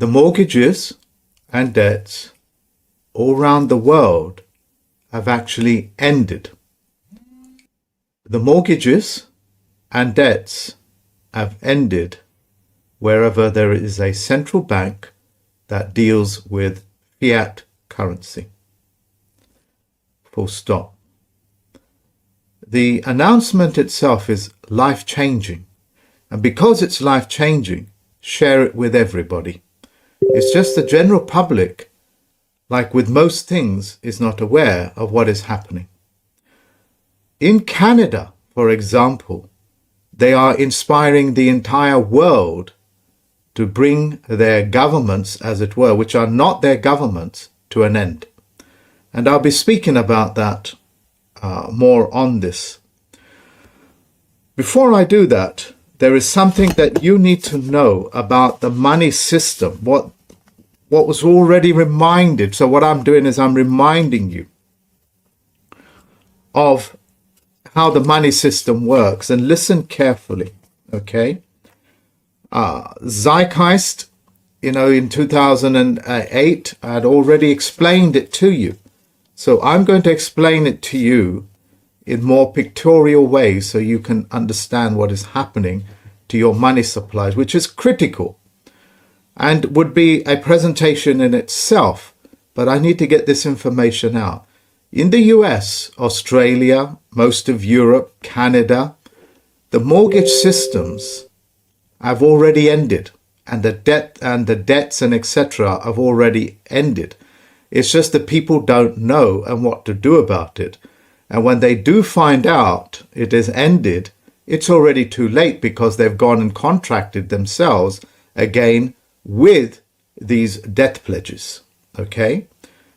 the mortgages and debts all around the world have actually ended. The mortgages and debts have ended wherever there is a central bank that deals with fiat currency. Full stop. The announcement itself is life-changing, and because it's life-changing, share it with everybody. It's just the general public, like with most things, is not aware of what is happening. In Canada, for example, they are inspiring the entire world to bring their governments, as it were, which are not their governments, to an end. And I'll be speaking about that more on this. Before I do that, there is something that you need to know about the money system, what was already reminded. So what I'm doing is I'm reminding you of how the money system works, and listen carefully, okay? Zeitgeist, in 2008, I had already explained it to you. So I'm going to explain it to you in more pictorial ways so you can understand what is happening to your money supplies, which is critical and would be a presentation in itself. But I need to get this information out. In the US, Australia, most of Europe, Canada, the mortgage systems have already ended, and the debts and etc. have already ended. It's just that people don't know and what to do about it. And when they do find out it is ended, it's already too late, because they've gone and contracted themselves again with these debt pledges. Okay?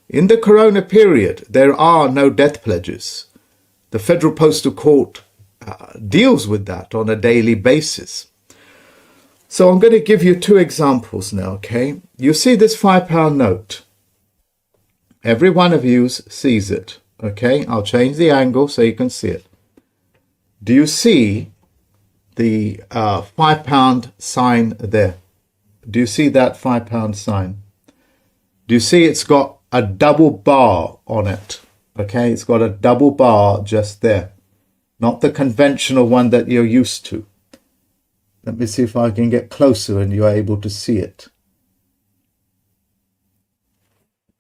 In the Corona period, there are no debt pledges. The Federal-Postal-Court deals with that on a daily basis. So I'm going to give you two examples now, okay? You see this £5 note. Every one of you sees it, okay? I'll change the angle so you can see it. Do you see the £5 sign there? Do you see that £5 sign? Do you see it's got a double bar on it? Okay, it's got a double bar just there. Not the conventional one that you're used to. Let me see if I can get closer and you're able to see it.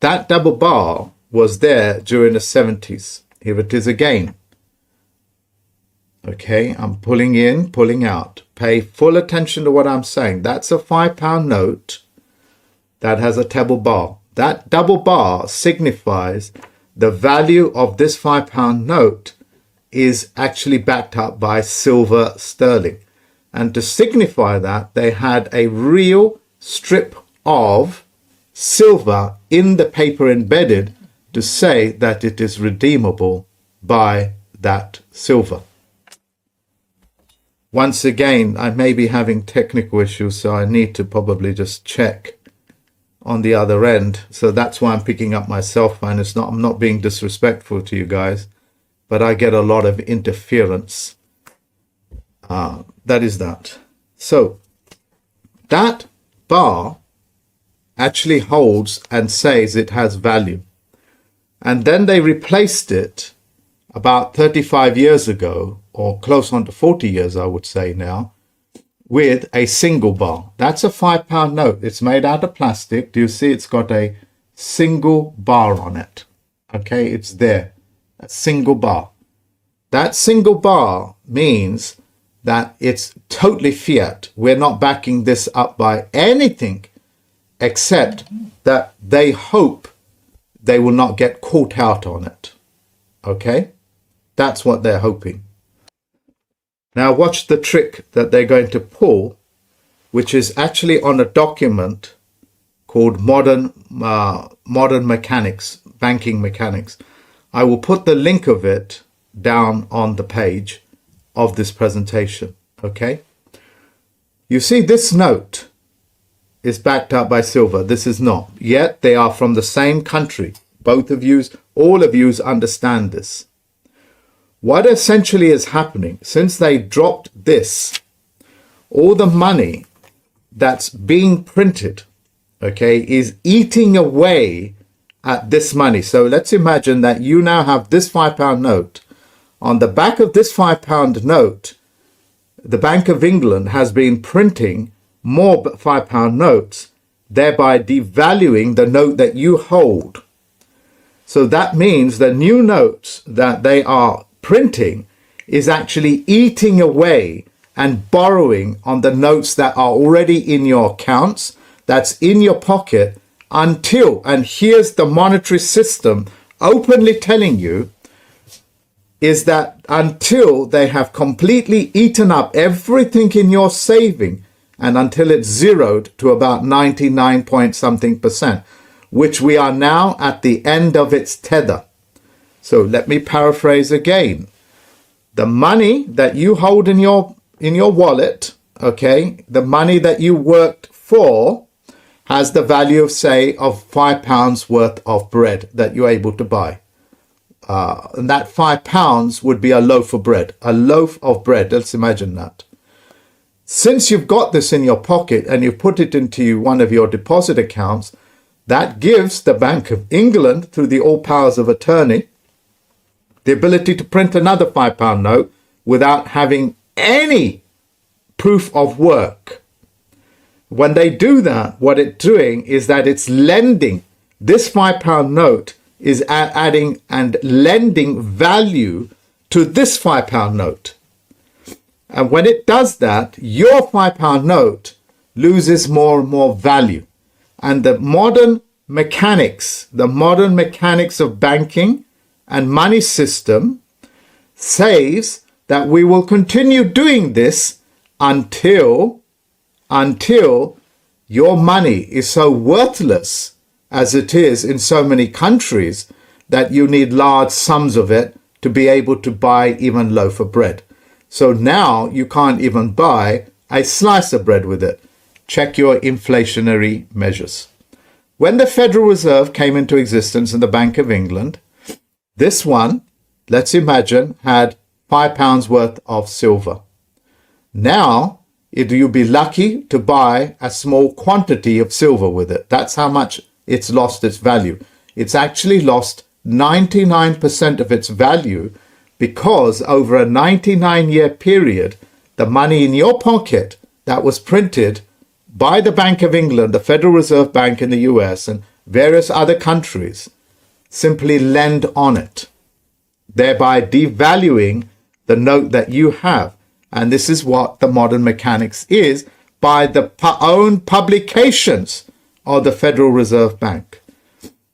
That double bar was there during the 70s. Here it is again. Okay, I'm pulling in, pulling out. Pay full attention to what I'm saying. That's a £5 note that has a double bar. That double bar signifies the value of this £5 note is actually backed up by silver sterling. And to signify that, they had a real strip of silver in the paper embedded to say that it is redeemable by that silver. Once again, I may be having technical issues, so I need to probably just check on the other end. So that's why I'm picking up my cell phone. I'm not being disrespectful to you guys, but I get a lot of interference. That is that. So that bar actually holds and says it has value. And then they replaced it about 35 years ago, or close on to 40 years, I would say now, with a single bar. That's a £5 note. It's made out of plastic. Do you see it's got a single bar on it? Okay, it's there. A single bar. That single bar means that it's totally fiat. We're not backing this up by anything except that they hope they will not get caught out on it. Okay? That's what they're hoping. Now watch the trick that they're going to pull, which is actually on a document called Modern Mechanics, Banking Mechanics. I will put the link of it down on the page of this presentation, okay? You see this note is backed up by silver. This is not. Yet they are from the same country. Both of you, all of you understand this. What essentially is happening, since they dropped this, all the money that's being printed, okay, is eating away at this money. So let's imagine that you now have this £5 note. On the back of this £5 note, the Bank of England has been printing more £5 notes, thereby devaluing the note that you hold. So that means the new notes that they are printing is actually eating away and borrowing on the notes that are already in your accounts, that's in your pocket, until, and here's the monetary system openly telling you, is that until they have completely eaten up everything in your saving, and until it's zeroed to about 99 point something %, which we are now at the end of its tether. So let me paraphrase again. The money that you hold in your wallet, okay, the money that you worked for has the value of, say, of £5 worth of bread that you're able to buy. And that £5 would be a loaf of bread. A loaf of bread, let's imagine that. Since you've got this in your pocket and you put it into one of your deposit accounts, that gives the Bank of England, through the all powers of attorney, the ability to print another £5 note without having any proof of work. When they do that, what it's doing is that it's lending. This £5 note is adding and lending value to this £5 note. And when it does that, your £5 note loses more and more value. And the modern mechanics of banking and money system says that we will continue doing this until your money is so worthless, as it is in so many countries, that you need large sums of it to be able to buy even a loaf of bread. So now you can't even buy a slice of bread with it. Check your inflationary measures. When the Federal Reserve came into existence in the Bank of England, this one, let's imagine, had £5 worth of silver. Now, you'll be lucky to buy a small quantity of silver with it. That's how much it's lost its value. It's actually lost 99% of its value because over a 99-year period, the money in your pocket that was printed by the Bank of England, the Federal Reserve Bank in the US, and various other countries simply lend on it, thereby devaluing the note that you have. And this is what the modern mechanics is by the own publications of the Federal Reserve Bank.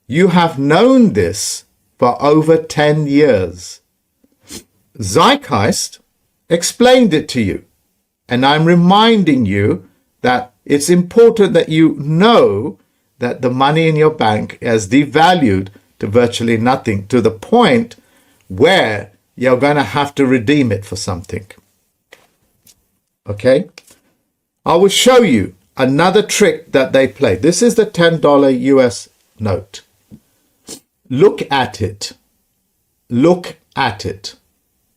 You have known this for over 10 years. Zeitgeist explained it to you. And I'm reminding you that it's important that you know that the money in your bank has devalued to virtually nothing, to the point where you're going to have to redeem it for something. Okay? I will show you another trick that they play. This is the $10 US note. Look at it. Look at it.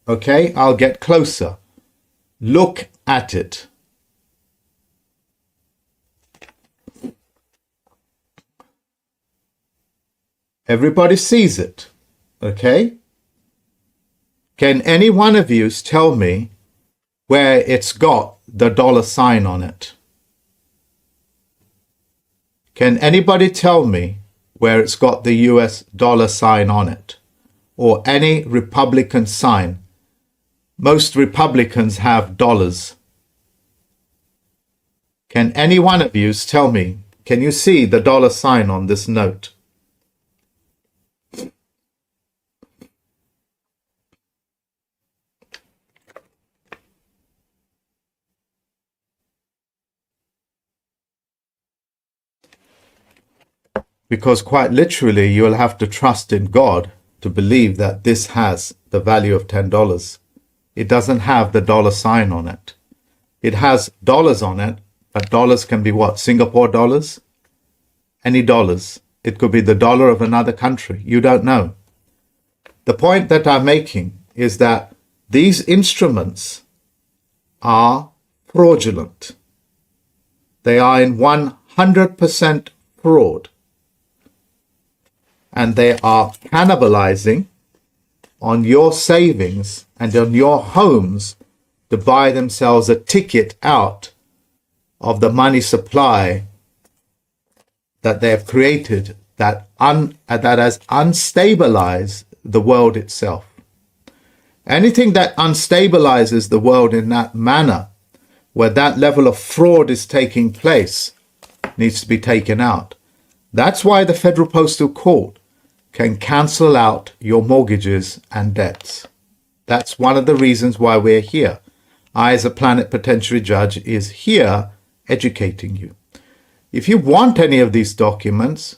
Okay? I'll get closer. Look at it. Everybody sees it. Okay? Can any one of you tell me where it's got the $sign on it? Can anybody tell me where it's got the US dollar sign on it? Or any Republican sign? Most Republicans have dollars. Can any one of you tell me, can you see the $sign on this note? Because quite literally, you'll have to trust in God to believe that this has the value of $10. It doesn't have the $sign on it. It has dollars on it, but dollars can be what? Singapore dollars? Any dollars. It could be the dollar of another country. You don't know. The point that I'm making is that these instruments are fraudulent. They are in 100% fraud. And they are cannibalizing on your savings and on your homes to buy themselves a ticket out of the money supply that they have created that has unstabilized the world itself. Anything that unstabilizes the world in that manner, where that level of fraud is taking place, needs to be taken out. That's why the Federal-Postal-Court can cancel out your mortgages and debts. That's one of the reasons why we're here. I, as a plenipotentiary judge, is here educating you. If you want any of these documents,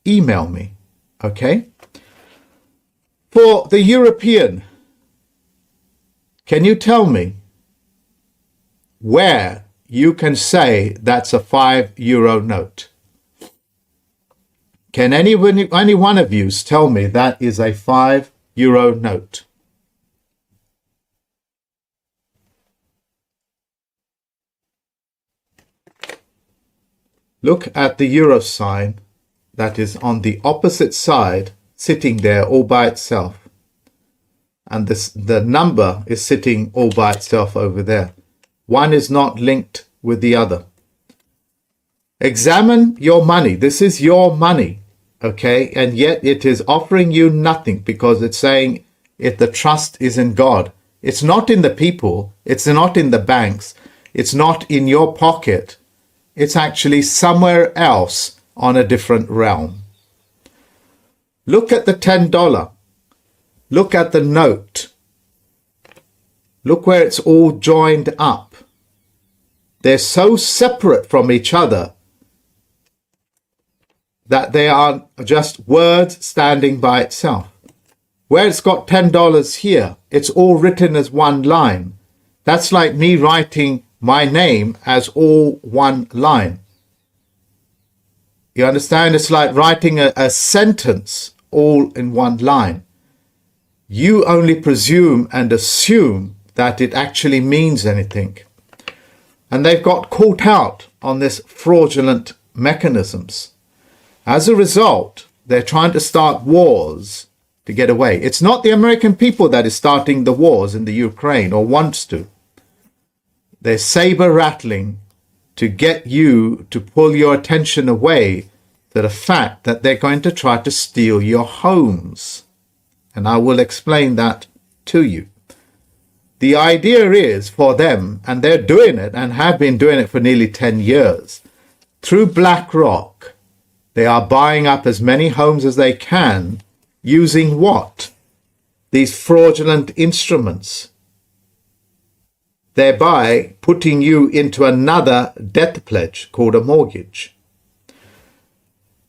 email me, okay? For the European, can you tell me where you can say that's a €5 note? Can any one of you tell me that is a €5 note? Look at the euro sign that is on the opposite side, sitting there all by itself. And the number is sitting all by itself over there. One is not linked with the other. Examine your money. This is your money, okay? And yet it is offering you nothing because it's saying the trust is in God. It's not in the people. It's not in the banks. It's not in your pocket. It's actually somewhere else on a different realm. Look at the $10. Look at the note. Look where it's all joined up. They're so separate from each other that they are just words standing by itself. Where it's got $10 here, it's all written as one line. That's like me writing my name as all one line. You understand? It's like writing a sentence all in one line. You only presume and assume that it actually means anything. And they've got caught out on this fraudulent mechanisms. As a result, they're trying to start wars to get away. It's not the American people that is starting the wars in the Ukraine or wants to. They're saber rattling to get you to pull your attention away to the fact that they're going to try to steal your homes. And I will explain that to you. The idea is for them, and they're doing it and have been doing it for nearly 10 years, through BlackRock, they are buying up as many homes as they can using what? These fraudulent instruments. Thereby putting you into another debt pledge called a mortgage.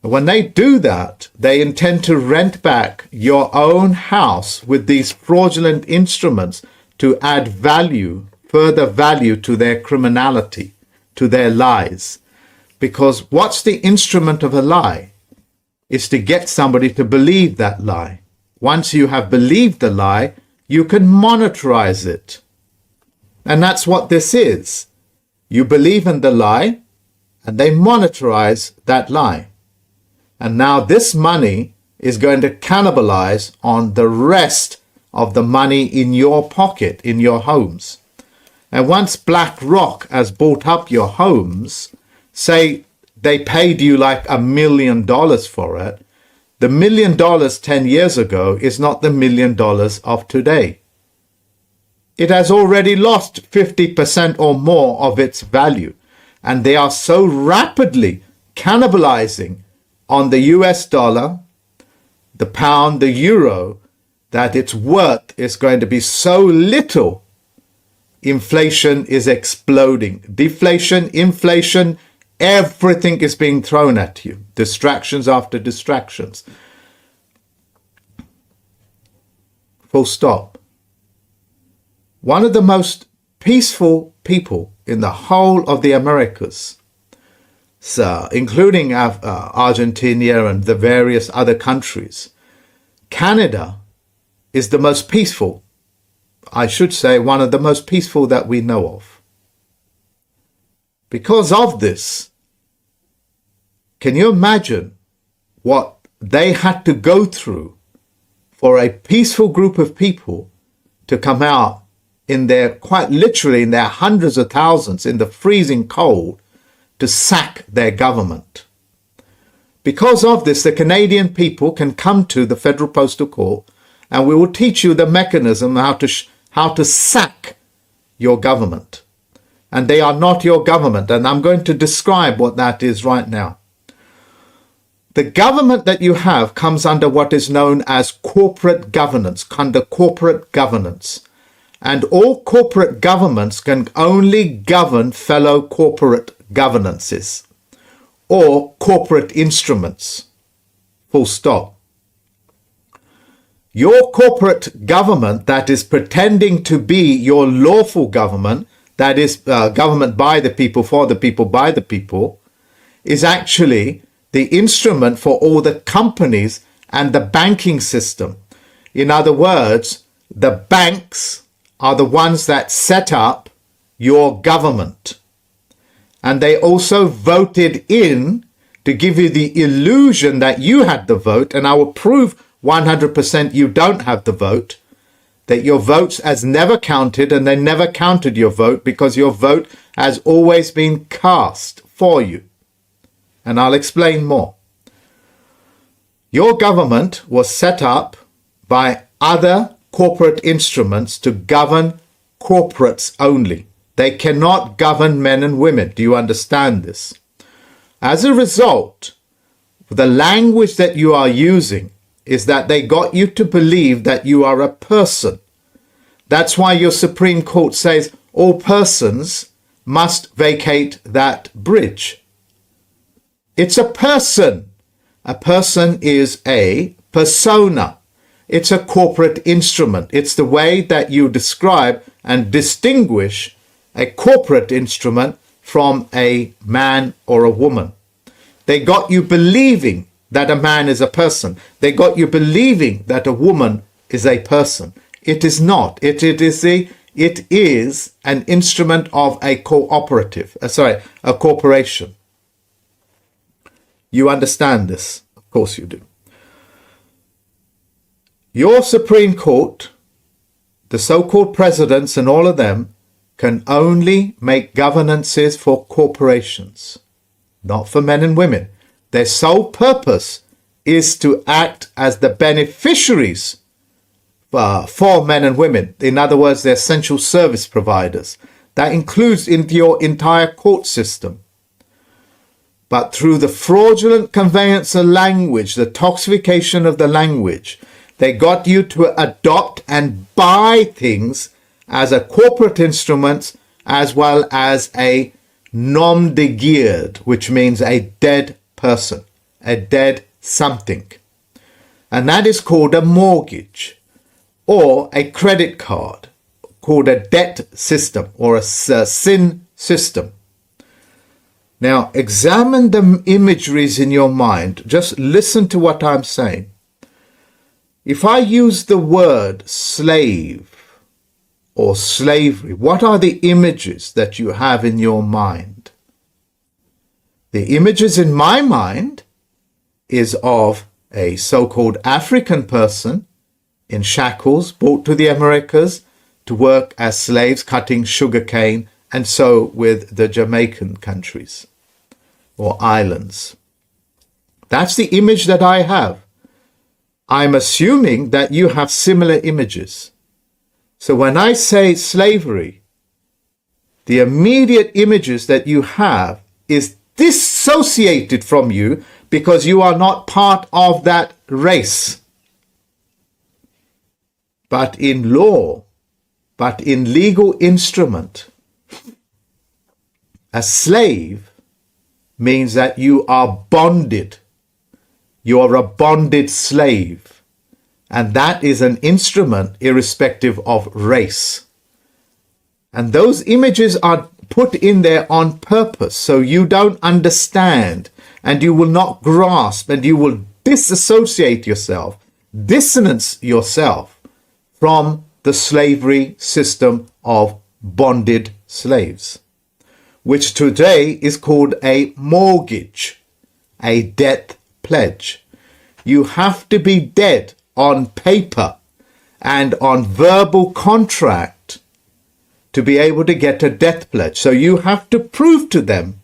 When they do that, they intend to rent back your own house with these fraudulent instruments to add value, further value to their criminality, to their lies. Because what's the instrument of a lie? It's to get somebody to believe that lie. Once you have believed the lie, you can monetize it. And that's what this is. You believe in the lie, and they monetize that lie. And now this money is going to cannibalize on the rest of the money in your pocket, in your homes. And once BlackRock has bought up your homes, say they paid you like $1 million for it, the $1 million 10 years ago is not the $1 million of today. It has already lost 50% or more of its value. And they are so rapidly cannibalizing on the US dollar, the pound, the euro, that its worth is going to be so little. Inflation is exploding. Deflation, inflation, everything is being thrown at you. Distractions after distractions. Full stop. One of the most peaceful people in the whole of the Americas, including Argentina and the various other countries, Canada is the most peaceful, I should say one of the most peaceful that we know of. Because of this, Can you imagine what they had to go through for a peaceful group of people to come out in their, quite literally in their hundreds of thousands, in the freezing cold, to sack their government? Because of this, the Canadian people can come to the Federal-Postal-Court and we will teach you the mechanism how to sack your government. And they are not your government. And I'm going to describe what that is right now. The government that you have comes under what is known as corporate governance, under corporate governance. And all corporate governments can only govern fellow corporate governances or corporate instruments. Full stop. Your corporate government that is pretending to be your lawful government, that is government by the people, for the people, by the people, is actually the instrument for all the companies and the banking system. In other words, the banks are the ones that set up your government. And they also voted in to give you the illusion that you had the vote, and I will prove 100% you don't have the vote, that your votes has never counted, and they never counted your vote because your vote has always been cast for you. And I'll explain more. Your government was set up by other corporate instruments to govern corporates only. They cannot govern men and women. Do you understand this? As a result, the language that you are using is that they got you to believe that you are a person. That's why your Supreme Court says all persons must vacate that bridge. It's a person. A person is a persona. It's a corporate instrument. It's the way that you describe and distinguish a corporate instrument from a man or a woman. They got you believing that a man is a person. They got you believing that a woman is a person. It is not. It is an instrument of a a corporation. You understand this? Of course you do. Your Supreme Court, the so-called presidents and all of them, can only make governances for corporations, not for men and women. Their sole purpose is to act as the beneficiaries for men and women. In other words, they're essential service providers. That includes into your entire court system. But through the fraudulent conveyance of language, the toxification of the language, they got you to adopt and buy things as a corporate instrument as well as a nom de guerre, which means a dead person, a dead something. And that is called a mortgage or a credit card, called a debt system or a sin system. Now, examine the imageries in your mind. Just listen to what I'm saying. If I use the word slave or slavery, what are the images that you have in your mind? The images in my mind is of a so-called African person in shackles brought to the Americas to work as slaves cutting sugarcane, and so with the Jamaican countries or islands. That's the image that I have. I'm assuming that you have similar images. So when I say slavery, the immediate images that you have is dissociated from you because you are not part of that race. But in law, but in legal instrument, a slave means that you are bonded. You are a bonded slave. And that is an instrument irrespective of race. And those images are put in there on purpose so you don't understand and you will not grasp and you will disassociate yourself, dissonance yourself from the slavery system of bonded slaves, which today is called a mortgage. a death pledge. You have to be dead on paper and on verbal contract to be able to get a death pledge. So you have to prove to them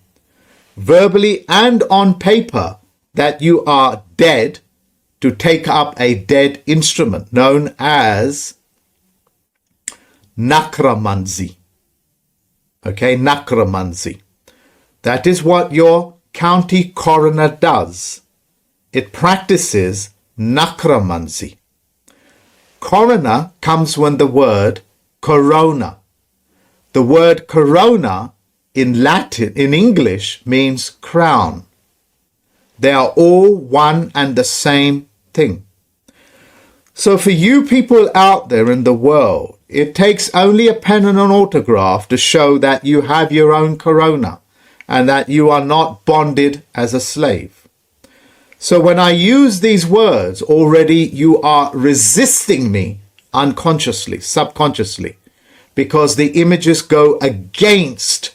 verbally and on paper that you are dead to take up a dead instrument known as necromancy. Okay, necromancy. That is what your county coroner does. It practices necromancy. Coroner comes when the word corona. The word corona in Latin, in English, means crown. They are all one and the same thing. So for you people out there in the world, it takes only a pen and an autograph to show that you have your own corona and that you are not bonded as a slave. So when I use these words, already you are resisting me unconsciously, subconsciously, because the images go against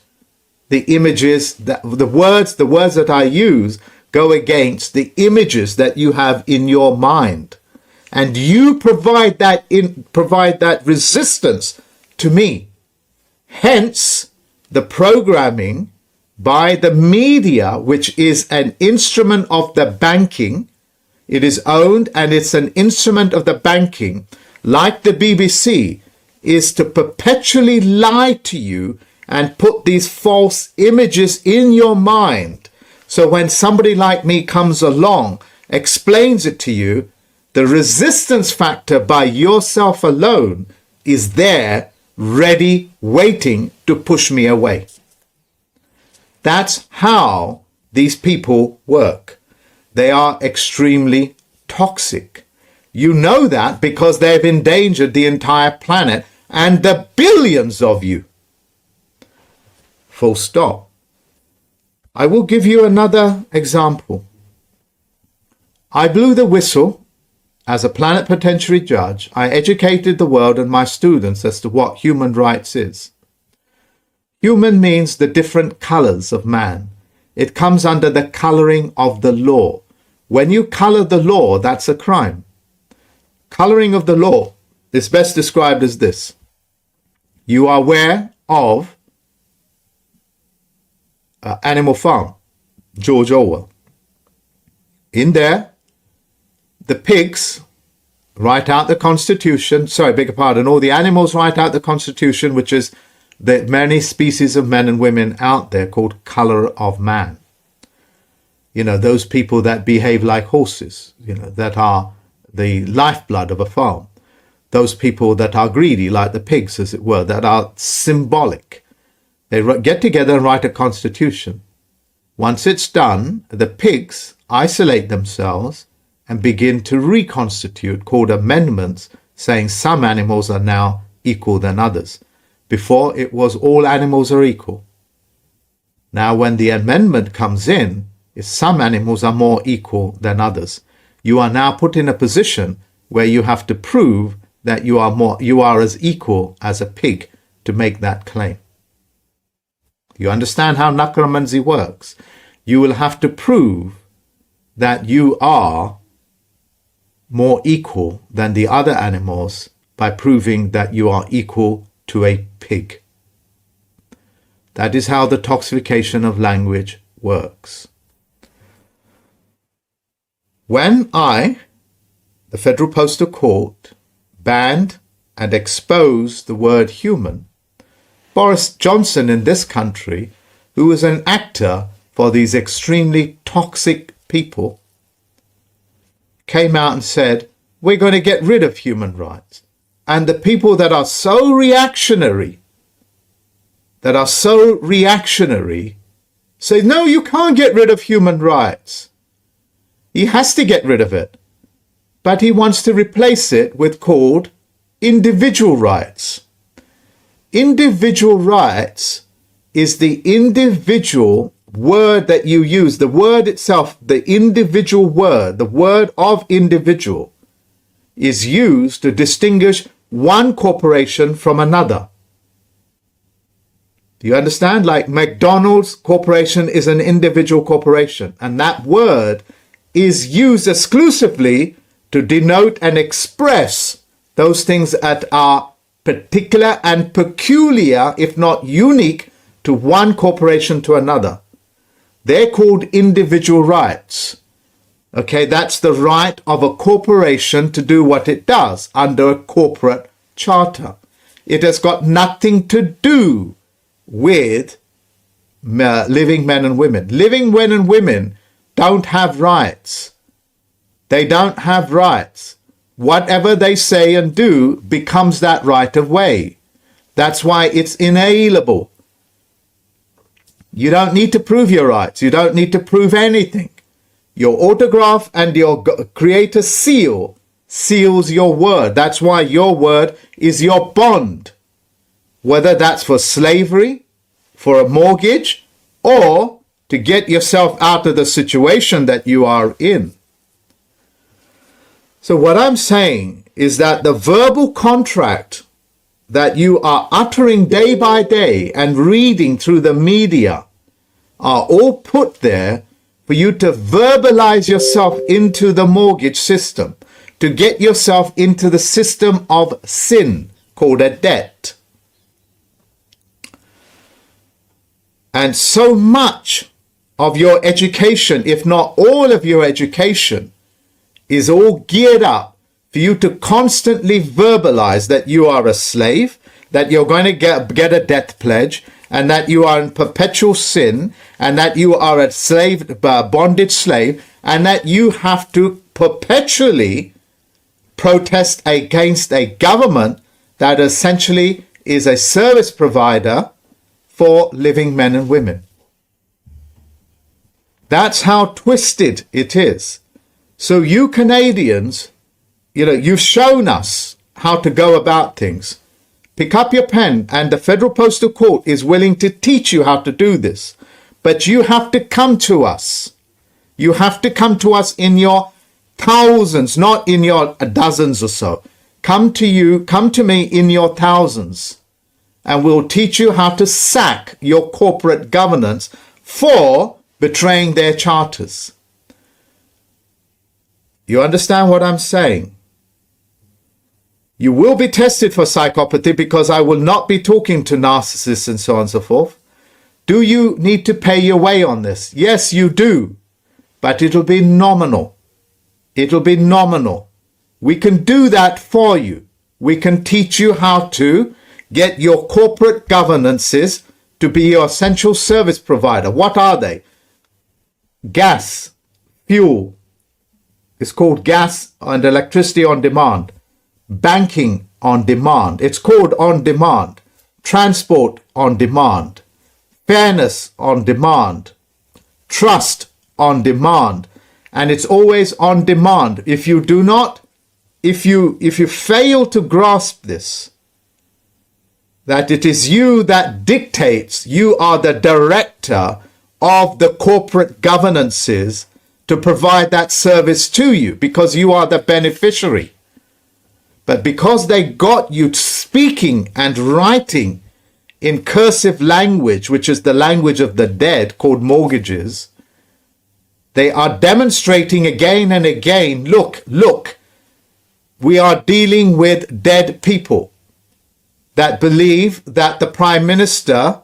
the images, the words that I use go against the images that you have in your mind. And you provide that resistance to me. Hence, the programming by the media, which is an instrument of the banking. It is owned and it's an instrument of the banking, like the BBC, is to perpetually lie to you and put these false images in your mind. So when somebody like me comes along, explains it to you, the resistance factor by yourself alone is there, ready, waiting to push me away. That's how these people work. They are extremely toxic. You know that because they've endangered the entire planet and the billions of you. Full stop. I will give you another example. I blew the whistle as a plenipotentiary judge. I educated the world and my students as to what human rights is. Human means the different colors of man. It comes under the coloring of the law. When you color the law, that's a crime. Coloring of the law is best described as this. You are aware of Animal Farm, George Orwell. In there, the pigs write out the Constitution. Sorry, beg your pardon. All the animals write out the Constitution, which is the many species of men and women out there called color of man. You know, those people that behave like horses, you know, that are the lifeblood of a farm. Those people that are greedy, like the pigs, as it were, that are symbolic. They get together and write a constitution. Once it's done, the pigs isolate themselves and begin to reconstitute, called amendments, saying some animals are now equal than others. Before, it was all animals are equal. Now, when the amendment comes in, is some animals are more equal than others. You are now put in a position where you have to prove that you are as equal as a pig to make that claim. You understand how necromancy works? You will have to prove that you are more equal than the other animals by proving that you are equal to a pig. That is how the toxification of language works. When the Federal-Postal-Court, banned and exposed the word human, Boris Johnson in this country, who was an actor for these extremely toxic people, came out and said, we're going to get rid of human rights. And the people that are so reactionary, say, no, you can't get rid of human rights. He has to get rid of it. But he wants to replace it with called individual rights. Individual rights is the individual word that you use. The word itself, the individual word, the word of individual, is used to distinguish one corporation from another. Do you understand? Like McDonald's Corporation is an individual corporation, and that word is used exclusively to denote and express those things that are particular and peculiar, if not unique, to one corporation to another. They're called individual rights. Okay, that's the right of a corporation to do what it does under a corporate charter. It has got nothing to do with living men and women. Living men and women don't have rights. They don't have rights. Whatever they say and do becomes that right of way. That's why it's inalienable. You don't need to prove your rights. You don't need to prove anything. Your autograph and your creator seal seals your word. That's why your word is your bond. Whether that's for slavery, for a mortgage, or to get yourself out of the situation that you are in. So what I'm saying is that the verbal contract that you are uttering day by day and reading through the media are all put there for you to verbalize yourself into the mortgage system, to get yourself into the system of sin called a debt. And so much of your education, if not all of your education, is all geared up for you to constantly verbalize that you are a slave, that you're going to get a death pledge, and that you are in perpetual sin, and that you are a slave, bondage slave, and that you have to perpetually protest against a government that essentially is a service provider for living men and women. That's how twisted it is. So you Canadians, you've shown us how to go about things. Pick up your pen, and the Federal-Postal-Court is willing to teach you how to do this. But you have to come to us. You have to come to us in your thousands, not in your dozens or so. Come to me in your thousands, and we'll teach you how to sack your corporate governance for betraying their charters. You understand what I'm saying? You will be tested for psychopathy because I will not be talking to narcissists and so on and so forth. Do you need to pay your way on this? Yes, you do. But it'll be nominal. It'll be nominal. We can do that for you. We can teach you how to get your corporate governances to be your essential service provider. What are they? Gas, fuel. It's called gas and electricity on demand. Banking on demand. It's called on demand. Transport on demand. Fairness on demand. Trust on demand. And it's always on demand. If you do not, if you fail to grasp this, that it is you that dictates, you are the director of the corporate governances to provide that service to you because you are the beneficiary. But because they got you speaking and writing in cursive language, which is the language of the dead, called mortgages, they are demonstrating again and again, look, we are dealing with dead people that believe that the Prime Minister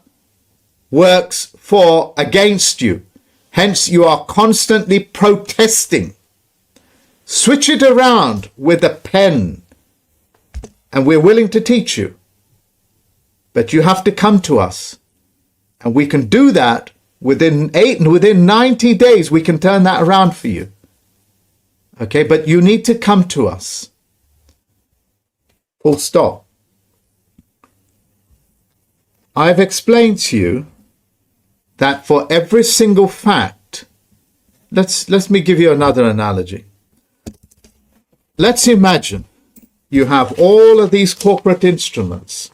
works against you. Hence, you are constantly protesting. Switch it around with a pen, and we're willing to teach you. But you have to come to us, and we can do that within 90 days. We can turn that around for you. Okay, but you need to come to us. Full stop. I've explained to you that for every single fact, let me give you another analogy. Let's imagine you have all of these corporate instruments,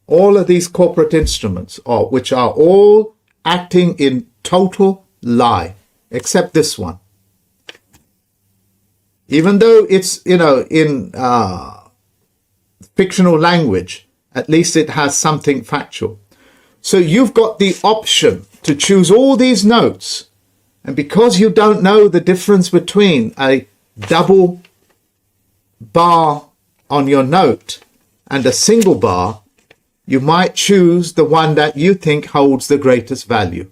which are all acting in total lie, except this one. Even though it's, in fictional language, at least it has something factual. So you've got the option to choose all these notes. And because you don't know the difference between a double bar on your note and a single bar, you might choose the one that you think holds the greatest value,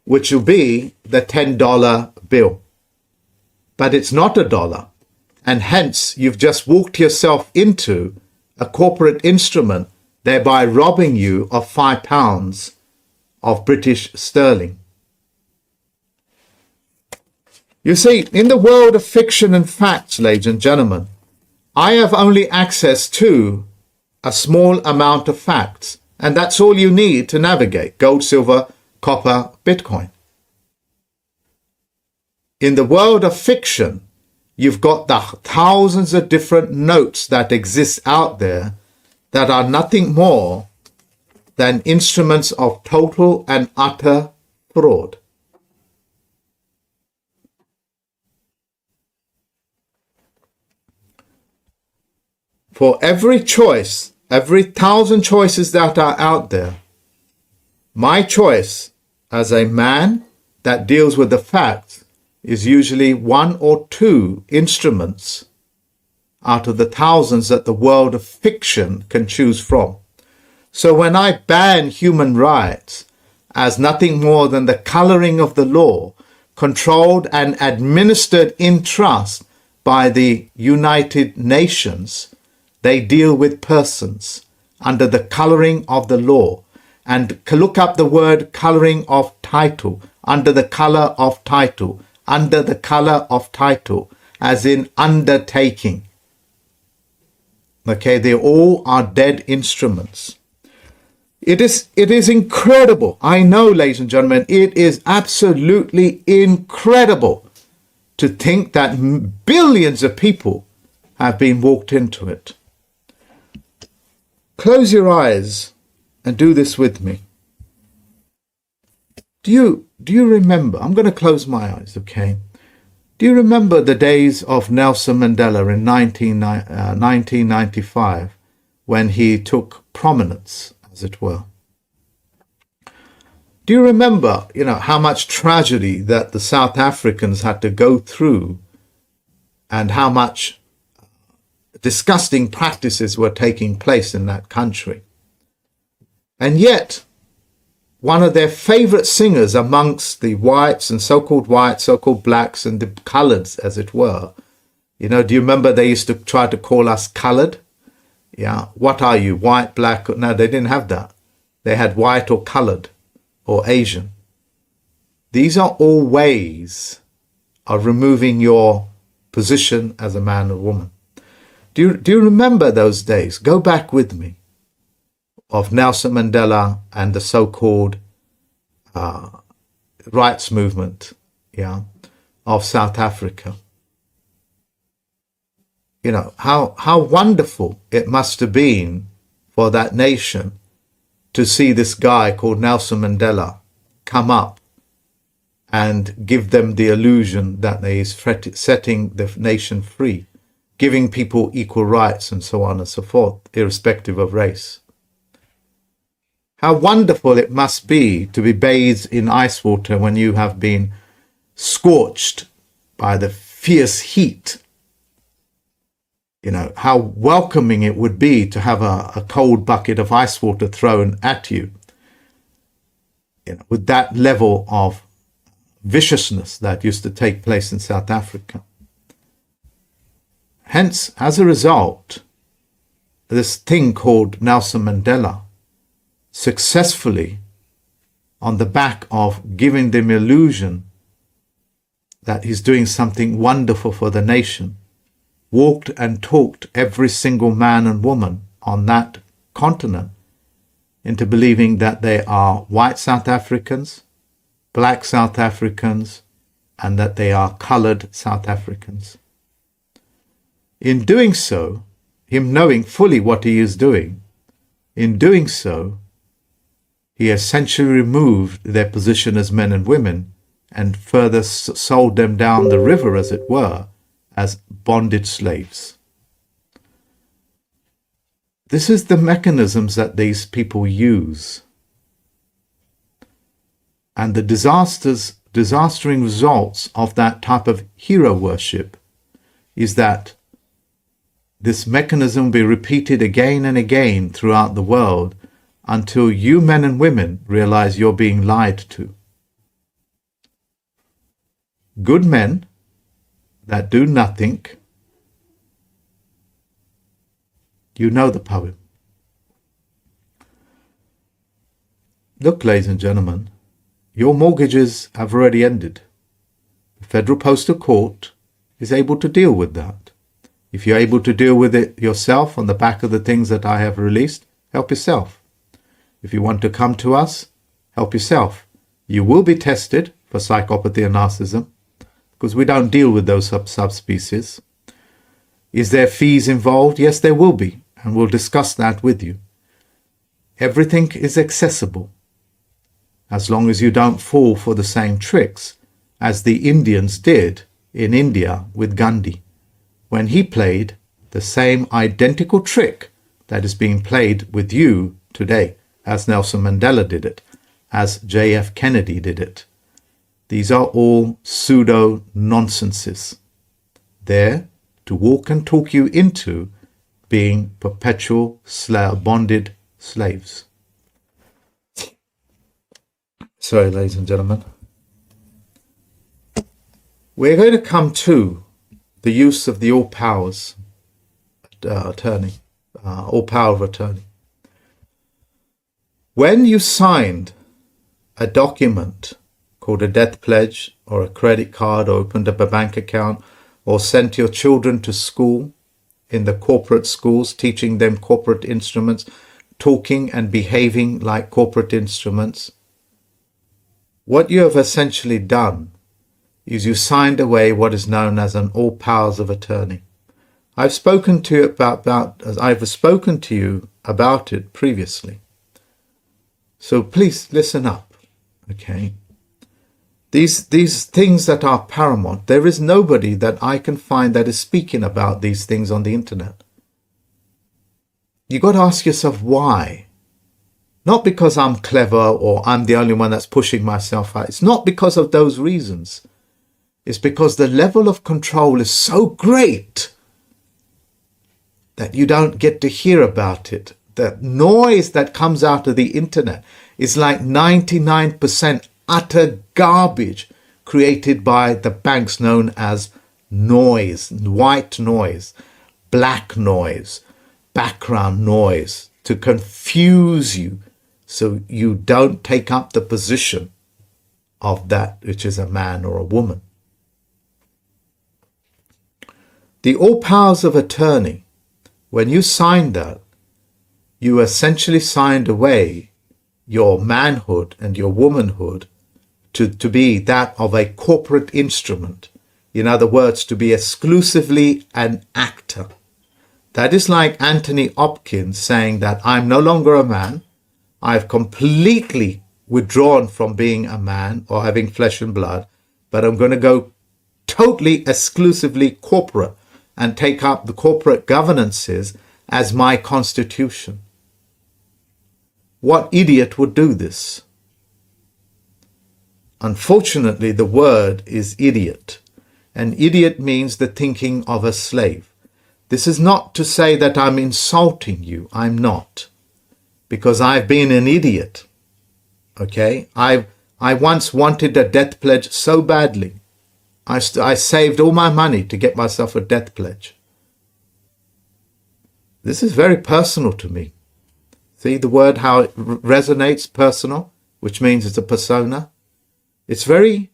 which will be the $10 bill. But it's not a dollar, and hence you've just walked yourself into a corporate instrument, thereby robbing you of £5 of British sterling. You see, in the world of fiction and facts, ladies and gentlemen, I have only access to a small amount of facts, and that's all you need to navigate gold, silver, copper, Bitcoin. In the world of fiction, you've got the thousands of different notes that exist out there that are nothing more than instruments of total and utter fraud. For every choice, every 1,000 choices that are out there, my choice as a man that deals with the facts is usually one or two instruments out of the thousands that the world of fiction can choose from. So when I ban human rights as nothing more than the coloring of the law, controlled and administered in trust by the United Nations, they deal with persons under the coloring of the law. And look up the word coloring of title, under the color of title, under the color of title, as in undertaking. Okay, they all are dead instruments. It is incredible. I know, ladies and gentlemen, it is absolutely incredible to think that billions of people have been walked into it. Close your eyes and do this with me. Do you remember? I'm going to close my eyes, okay? Do you remember the days of Nelson Mandela in 1995 when he took prominence, as it were? Do you remember, how much tragedy that the South Africans had to go through and how much disgusting practices were taking place in that country? And yet, one of their favorite singers amongst the whites and so-called blacks and the coloreds, as it were, do you remember they used to try to call us colored? Yeah. What are you? White, black? No, they didn't have that. They had white or colored or Asian. These are all ways of removing your position as a man or woman. Do you remember those days? Go back with me of Nelson Mandela and the so-called rights movement, of South Africa. How wonderful it must have been for that nation to see this guy called Nelson Mandela come up and give them the illusion that he is setting the nation free, giving people equal rights and so on and so forth, irrespective of race. How wonderful it must be to be bathed in ice water when you have been scorched by the fierce heat. How welcoming it would be to have a cold bucket of ice water thrown at you, with that level of viciousness that used to take place in South Africa. Hence, as a result, this thing called Nelson Mandela successfully, on the back of giving them illusion that he's doing something wonderful for the nation, walked and talked every single man and woman on that continent into believing that they are white South Africans, black South Africans, and that they are colored South Africans. In doing so, him knowing fully what he is doing, in doing so, he essentially removed their position as men and women and further sold them down the river, as it were, as bonded slaves. This is the mechanisms that these people use. And the disastering results of that type of hero worship is that this mechanism will be repeated again and again throughout the world until you men and women realize you're being lied to. Good men that do nothing. You know the poem. Look, ladies and gentlemen, your mortgages have already ended. The Federal-Postal-Court is able to deal with that. If you're able to deal with it yourself on the back of the things that I have released, help yourself. If you want to come to us, help yourself. You will be tested for psychopathy and narcissism because we don't deal with those subspecies. Is there fees involved? Yes, there will be, and we'll discuss that with you. Everything is accessible as long as you don't fall for the same tricks as the Indians did in India with Gandhi, when he played the same identical trick that is being played with you today, as Nelson Mandela did it, as JF Kennedy did it. These are all pseudo nonsenses there to walk and talk you into being perpetual bonded slaves. Sorry, ladies and gentlemen. We're going to come to the use of the all powers attorney, all power of attorney. When you signed a document called a death pledge or a credit card, or opened up a bank account, or sent your children to school in the corporate schools, teaching them corporate instruments, talking and behaving like corporate instruments, what you have essentially done is you signed away what is known as an all powers of attorney. I've spoken to you about it previously. So please listen up, okay? These things that are paramount, there is nobody that I can find that is speaking about these things on the internet. You got to ask yourself why. Not because I'm clever or I'm the only one that's pushing myself out. It's not because of those reasons. It's because the level of control is so great that you don't get to hear about it. The noise that comes out of the internet is like 99% utter garbage created by the banks known as noise, white noise, black noise, background noise, to confuse you so you don't take up the position of that which is a man or a woman. The all powers of attorney, when you signed that, you essentially signed away your manhood and your womanhood to be that of a corporate instrument. In other words, to be exclusively an actor. That is like Anthony Hopkins saying that I'm no longer a man. I've completely withdrawn from being a man or having flesh and blood, but I'm going to go totally exclusively corporate and take up the corporate governances as my constitution. What idiot would do this? Unfortunately, the word is idiot. An idiot means the thinking of a slave. This is not to say that I'm insulting you. I'm not. Because I've been an idiot. Okay? I once wanted a death pledge so badly. I saved all my money to get myself a death pledge. This is very personal to me. See the word, how it resonates, personal, which means it's a persona. It's very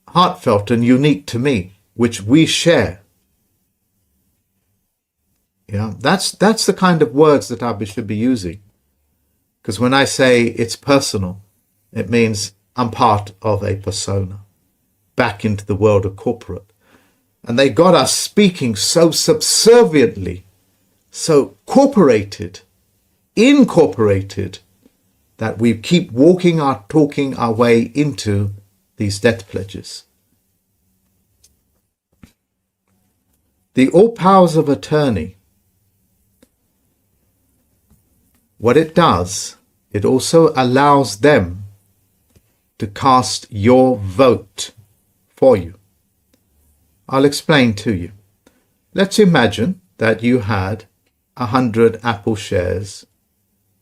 heartfelt and unique to me, which we share. Yeah, that's the kind of words that I should be using. Because when I say it's personal, it means I'm part of a persona, back into the world of corporate. And they got us speaking so subserviently, so incorporated, that we keep talking our way into these death pledges. The all powers of attorney, what it does, it also allows them to cast your vote for you. I'll explain to you. Let's imagine that you had 100 Apple shares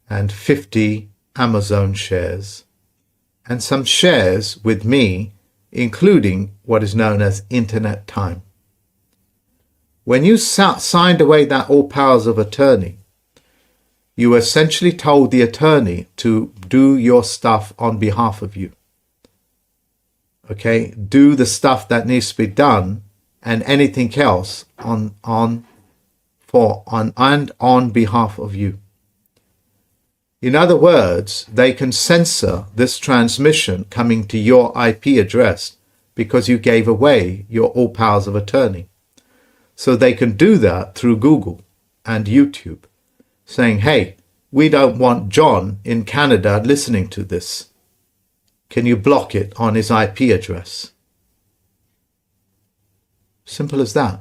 and 50 Amazon shares and some shares with me, including what is known as internet time. When you signed away that all powers of attorney, you essentially told the attorney to do your stuff on behalf of you. Okay, do the stuff that needs to be done and anything else on behalf of you. In other words, they can censor this transmission coming to your IP address because you gave away your all powers of attorney. So they can do that through Google and YouTube, saying, hey, we don't want John in Canada listening to this. Can you block it on his IP address? Simple as that.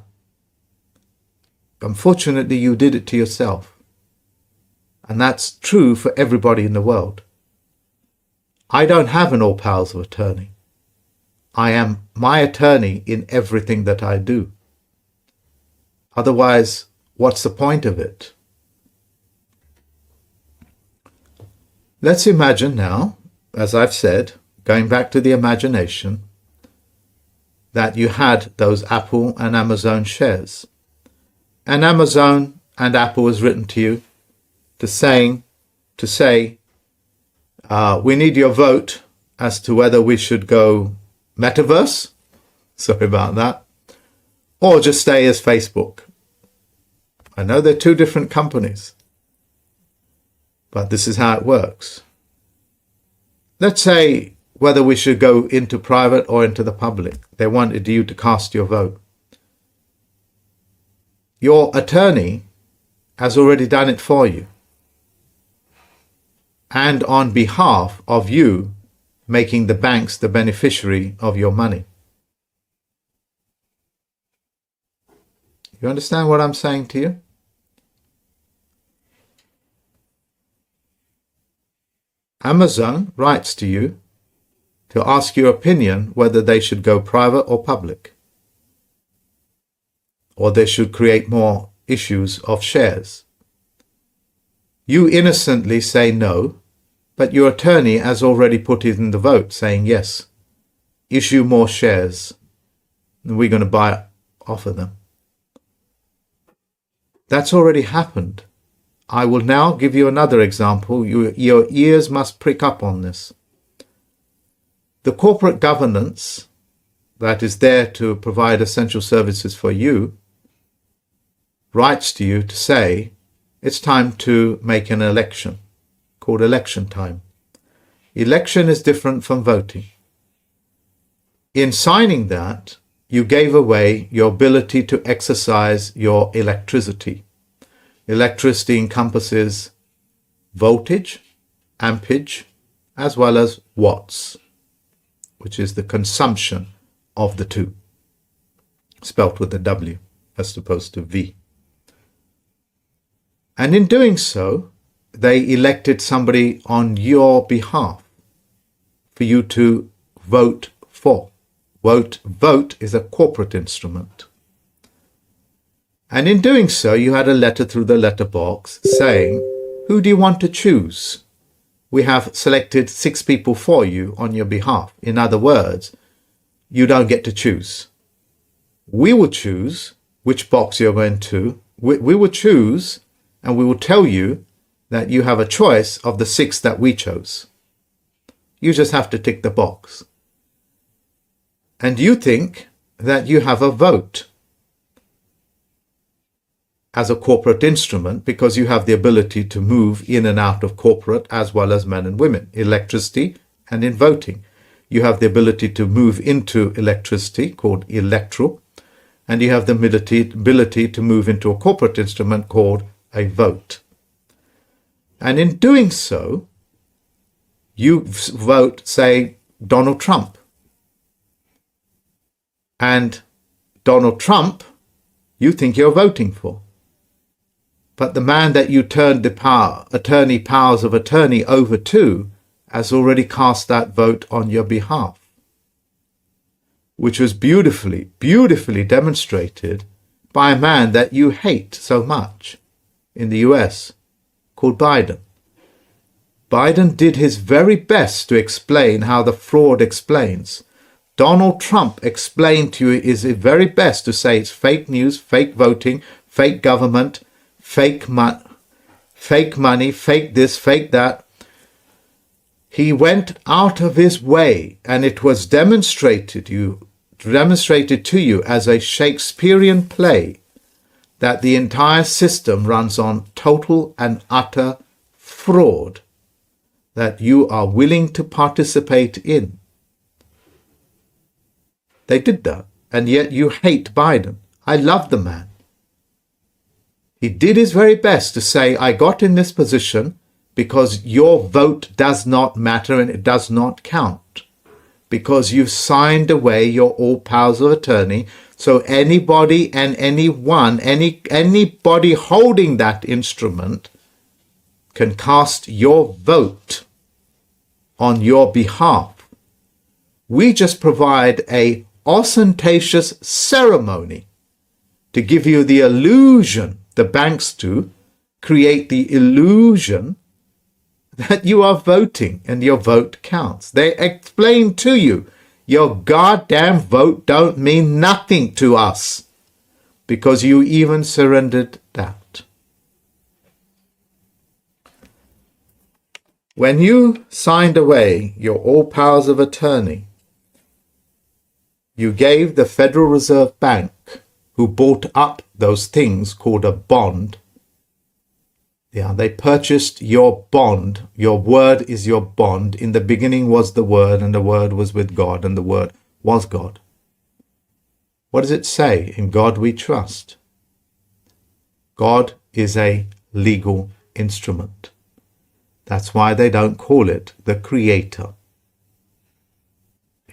Unfortunately, you did it to yourself. And that's true for everybody in the world. I don't have an all powers of attorney. I am my attorney in everything that I do. Otherwise, what's the point of it? Let's imagine now, as I've said, going back to the imagination, that you had those Apple and Amazon shares. And Amazon and Apple has written to you to say, we need your vote as to whether we should go metaverse, sorry about that, or just stay as Facebook. I know they're two different companies, but this is how it works. Let's say whether we should go into private or into the public. They wanted you to cast your vote. Your attorney has already done it for you, and on behalf of you, making the banks the beneficiary of your money. You understand what I'm saying to you? Amazon writes to you to ask your opinion whether they should go private or public, or they should create more issues of shares. You innocently say no, but your attorney has already put in the vote saying yes, issue more shares, and we're going to offer them. That's already happened. I will now give you another example. Your ears must prick up on this. The corporate governance that is there to provide essential services for you writes to you to say it's time to make an election, called election time. Election is different from voting. In signing that, you gave away your ability to exercise your electricity. Electricity encompasses voltage, ampage, as well as watts, which is the consumption of the two, spelt with a W as opposed to V. And in doing so, they elected somebody on your behalf for you to vote for. Vote is a corporate instrument. And in doing so, you had a letter through the letterbox saying, who do you want to choose? We have selected 6 people for you on your behalf. In other words, you don't get to choose. We will choose which box you're going to. We will choose, and we will tell you that you have a choice of the 6 that we chose. You just have to tick the box. And you think that you have a vote as a corporate instrument because you have the ability to move in and out of corporate as well as men and women, electricity, and in voting. You have the ability to move into electricity called electoral, and you have the ability to move into a corporate instrument called a vote. And in doing so, you vote, say, Donald Trump. And Donald Trump, you think you're voting for. But the man that you turned the powers of attorney over to has already cast that vote on your behalf, which was beautifully, beautifully demonstrated by a man that you hate so much in the US called Biden. Biden did his very best to explain how the fraud explains. Donald Trump explained to you his very best to say it's fake news, fake voting, fake government, fake money, fake this, fake that. He went out of his way, and it was demonstrated to you as a Shakespearean play that the entire system runs on total and utter fraud that you are willing to participate in. They did that, and yet you hate Biden. I love the man. He did his very best to say, I got in this position because your vote does not matter and it does not count, because you've signed away your all powers of attorney. So anybody and anybody holding that instrument can cast your vote on your behalf. We just provide a ostentatious ceremony to give you the illusion, the banks do, create the illusion that you are voting and your vote counts. They explain to you, your goddamn vote don't mean nothing to us because you even surrendered that. When you signed away your all powers of attorney, you gave the Federal Reserve Bank, who bought up those things called a bond. Yeah, they purchased your bond. Your word is your bond. In the beginning was the Word, and the Word was with God, and the Word was God. What does it say? In God we trust. God is a legal instrument. That's why they don't call it the Creator.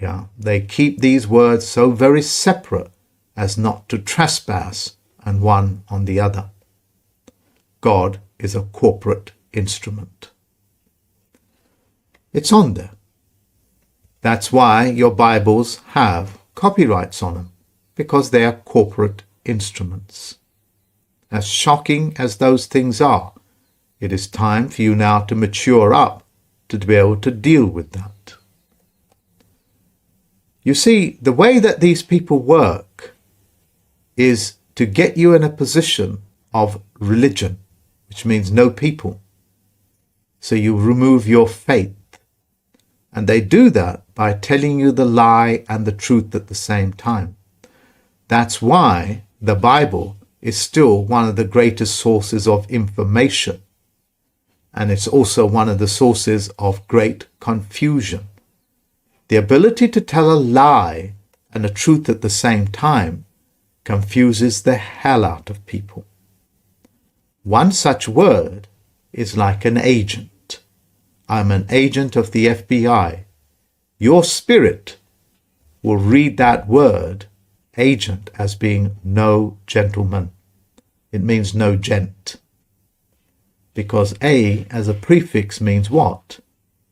Yeah, they keep these words so very separate as not to trespass and one on the other. God is a corporate instrument. It's on there. That's why your Bibles have copyrights on them, because they are corporate instruments. As shocking as those things are, it is time for you now to mature up to be able to deal with that. You see, the way that these people work is to get you in a position of religion, which means no people. So you remove your faith. And they do that by telling you the lie and the truth at the same time. That's why the Bible is still one of the greatest sources of information. And it's also one of the sources of great confusion. The ability to tell a lie and a truth at the same time confuses the hell out of people. One such word is like an agent. I'm an agent of the FBI. Your spirit will read that word, agent, as being no gentleman. It means no gent. Because A as a prefix means what?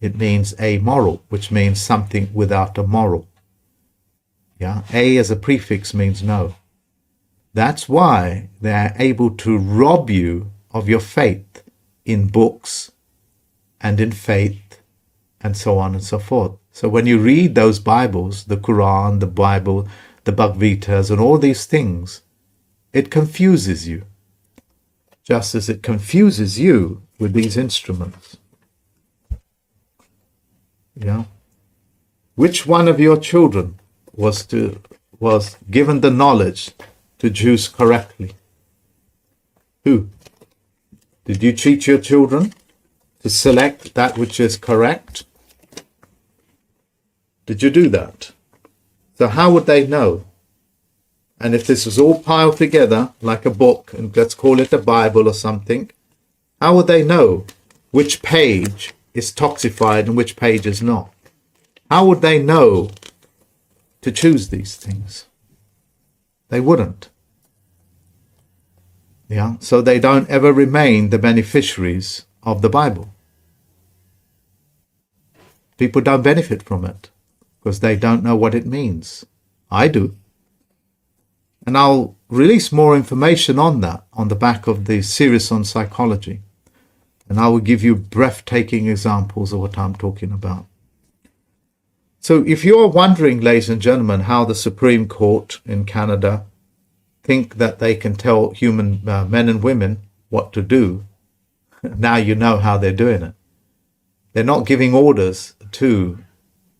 It means amoral, which means something without a moral. Yeah, A as a prefix means no. That's why they are able to rob you of your faith in books and in faith and so on and so forth. So when you read those Bibles, the Quran, the Bible, the Bhagavad Gita, and all these things, it confuses you, just as it confuses you with these instruments. Yeah. Which one of your children was given the knowledge to choose correctly? Who? Did you teach your children to select that which is correct? Did you do that? So how would they know? And if this was all piled together like a book, and let's call it a Bible or something, how would they know which page is toxified and which page is not? How would they know to choose these things? They wouldn't. Yeah, so they don't ever remain the beneficiaries of the Bible. People don't benefit from it because they don't know what it means. I do. And I'll release more information on that on the back of the series on psychology. And I will give you breathtaking examples of what I'm talking about. So if you're wondering, ladies and gentlemen, how the Supreme Court in Canada think that they can tell human men and women what to do, now you know how they're doing it. They're not giving orders to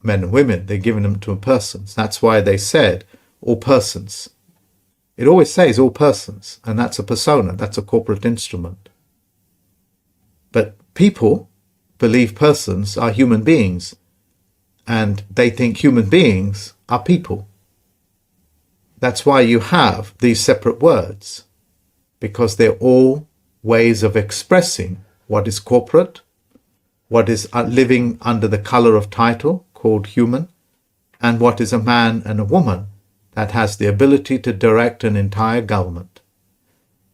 men and women, they're giving them to persons. That's why they said all persons. It always says all persons, and that's a persona, that's a corporate instrument. But people believe persons are human beings, and they think human beings are people. That's why you have these separate words, because they're all ways of expressing what is corporate, what is living under the color of title called human, and what is a man and a woman that has the ability to direct an entire government.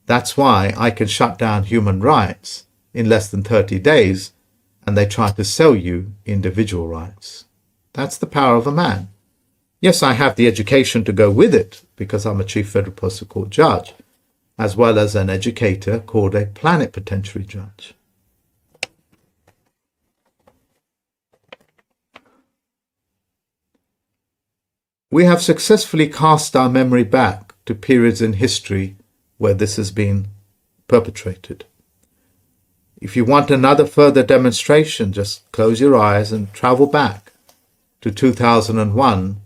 That's why I can shut down human rights in less than 30 days, and they try to sell you individual rights. That's the power of a man. Yes, I have the education to go with it because I'm a Chief Federal-Postal-Court judge, as well as an educator called a plenipotentiary judge. We have successfully cast our memory back to periods in history where this has been perpetrated. If you want another further demonstration, just close your eyes and travel back to 2001,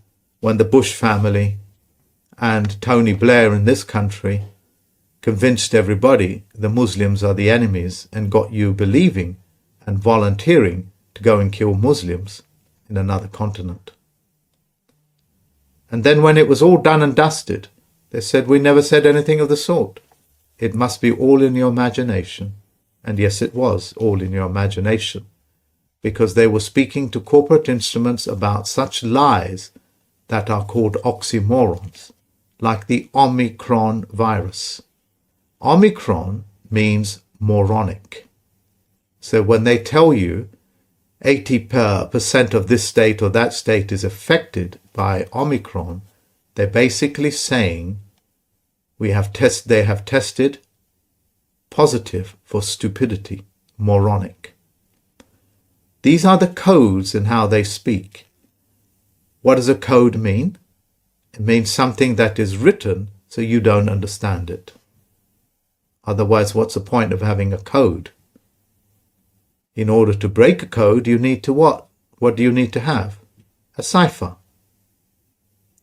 when the Bush family and Tony Blair in this country convinced everybody the Muslims are the enemies and got you believing and volunteering to go and kill Muslims in another continent. And then when it was all done and dusted, they said, we never said anything of the sort. It must be all in your imagination. And yes, it was all in your imagination, because they were speaking to corporate instruments about such lies that are called oxymorons, like the Omicron virus. Omicron means moronic. So when they tell you 80% of this state or that state is affected by Omicron, they're basically saying they have tested positive for stupidity, moronic. These are the codes in how they speak. What does a code mean? It means something that is written so you don't understand it. Otherwise, what's the point of having a code? In order to break a code, you need to what? What do you need to have? A cipher.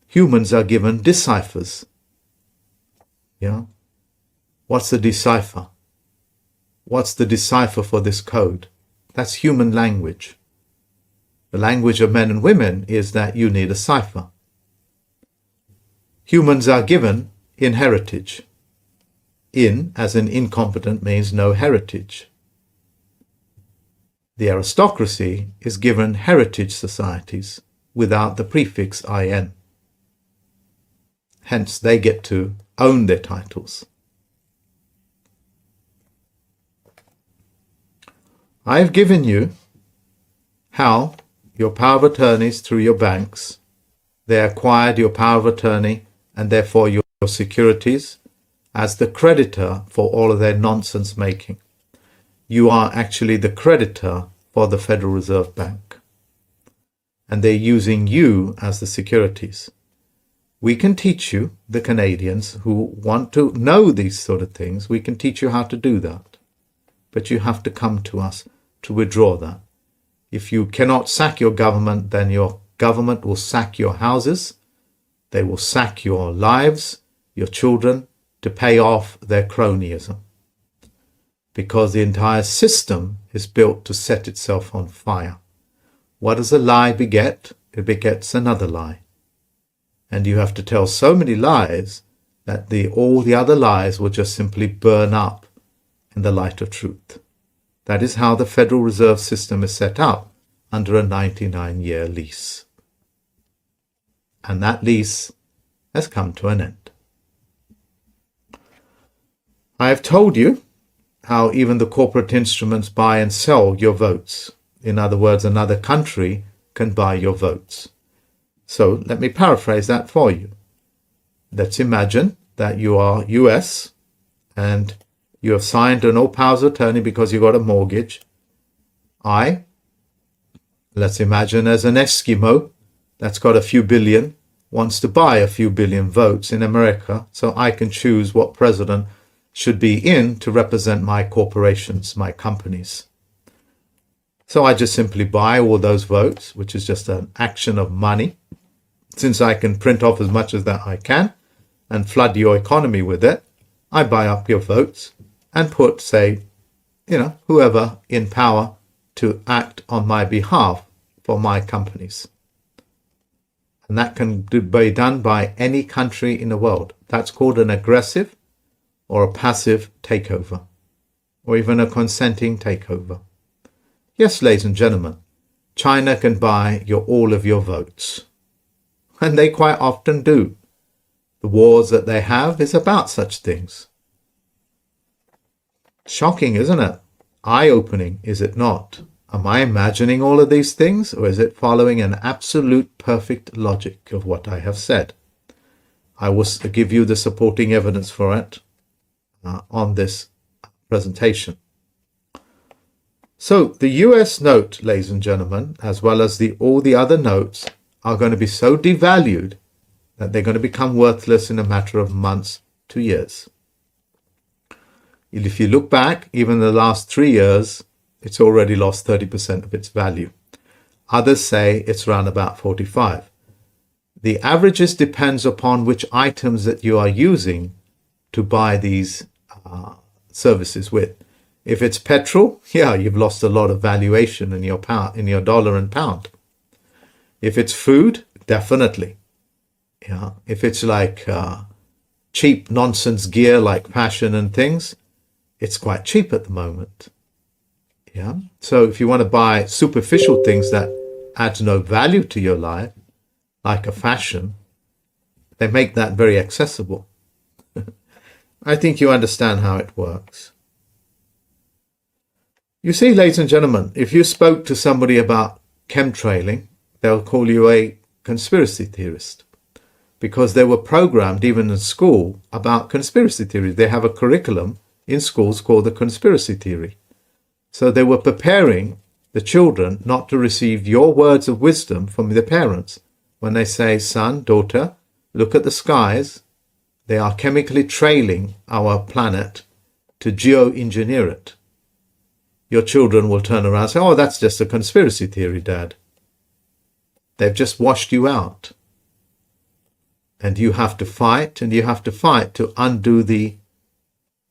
Humans are given deciphers. Yeah? What's the decipher? What's the decipher for this code? That's human language. The language of men and women is that you need a cipher. Humans are given inheritage. In, as in incompetent, means no heritage. The aristocracy is given heritage societies without the prefix in. Hence, they get to own their titles. I have given you how your power of attorneys through your banks, they acquired your power of attorney and therefore your securities as the creditor for all of their nonsense making. You are actually the creditor for the Federal Reserve Bank, and they're using you as the securities. We can teach you, the Canadians who want to know these sort of things, we can teach you how to do that. But you have to come to us to withdraw that. If you cannot sack your government, then your government will sack your houses. They will sack your lives, your children, to pay off their cronyism. Because the entire system is built to set itself on fire. What does a lie beget? It begets another lie. And you have to tell so many lies that all the other lies will just simply burn up in the light of truth. That is how the Federal Reserve System is set up under a 99-year lease. And that lease has come to an end. I have told you how even the corporate instruments buy and sell your votes. In other words, another country can buy your votes. So let me paraphrase that for you. Let's imagine that you are US and you have signed an all powers of attorney because you got a mortgage. Let's imagine as an Eskimo that's got a few billion, wants to buy a few billion votes in America so I can choose what president should be in to represent my corporations, my companies. So I just simply buy all those votes, which is just an action of money. Since I can print off as much as that I can and flood your economy with it, I buy up your votes and put, say, whoever in power to act on my behalf for my companies. And that can be done by any country in the world. That's called an aggressive or a passive takeover, or even a consenting takeover. Yes, ladies and gentlemen, China can buy all of your votes. And they quite often do. The wars that they have is about such things. Shocking, isn't it? Eye-opening, is it not? Am I imagining all of these things, or is it following an absolute perfect logic of what I have said? I will give you the supporting evidence for it on this presentation. So the US note, ladies and gentlemen, as well as all the other notes, are going to be so devalued that they're going to become worthless in a matter of months to years. If you look back, even the last 3 years, it's already lost 30% of its value. Others say it's around about 45. The averages depends upon which items that you are using to buy these services with. If it's petrol, you've lost a lot of valuation in your dollar and pound. If it's food, definitely. If it's like cheap nonsense gear like fashion and things, it's quite cheap at the moment. So if you want to buy superficial things that add no value to your life, like a fashion, they make that very accessible. I think you understand how it works. You see, ladies and gentlemen, if you spoke to somebody about chemtrailing, they'll call you a conspiracy theorist, because they were programmed even in school about conspiracy theories. They have a curriculum in schools called the conspiracy theory. So they were preparing the children not to receive your words of wisdom from the parents when they say, son, daughter, look at the skies. They are chemically trailing our planet to geoengineer it. Your children will turn around and say, oh, that's just a conspiracy theory, Dad. They've just washed you out. And you have to fight, and you have to fight to undo the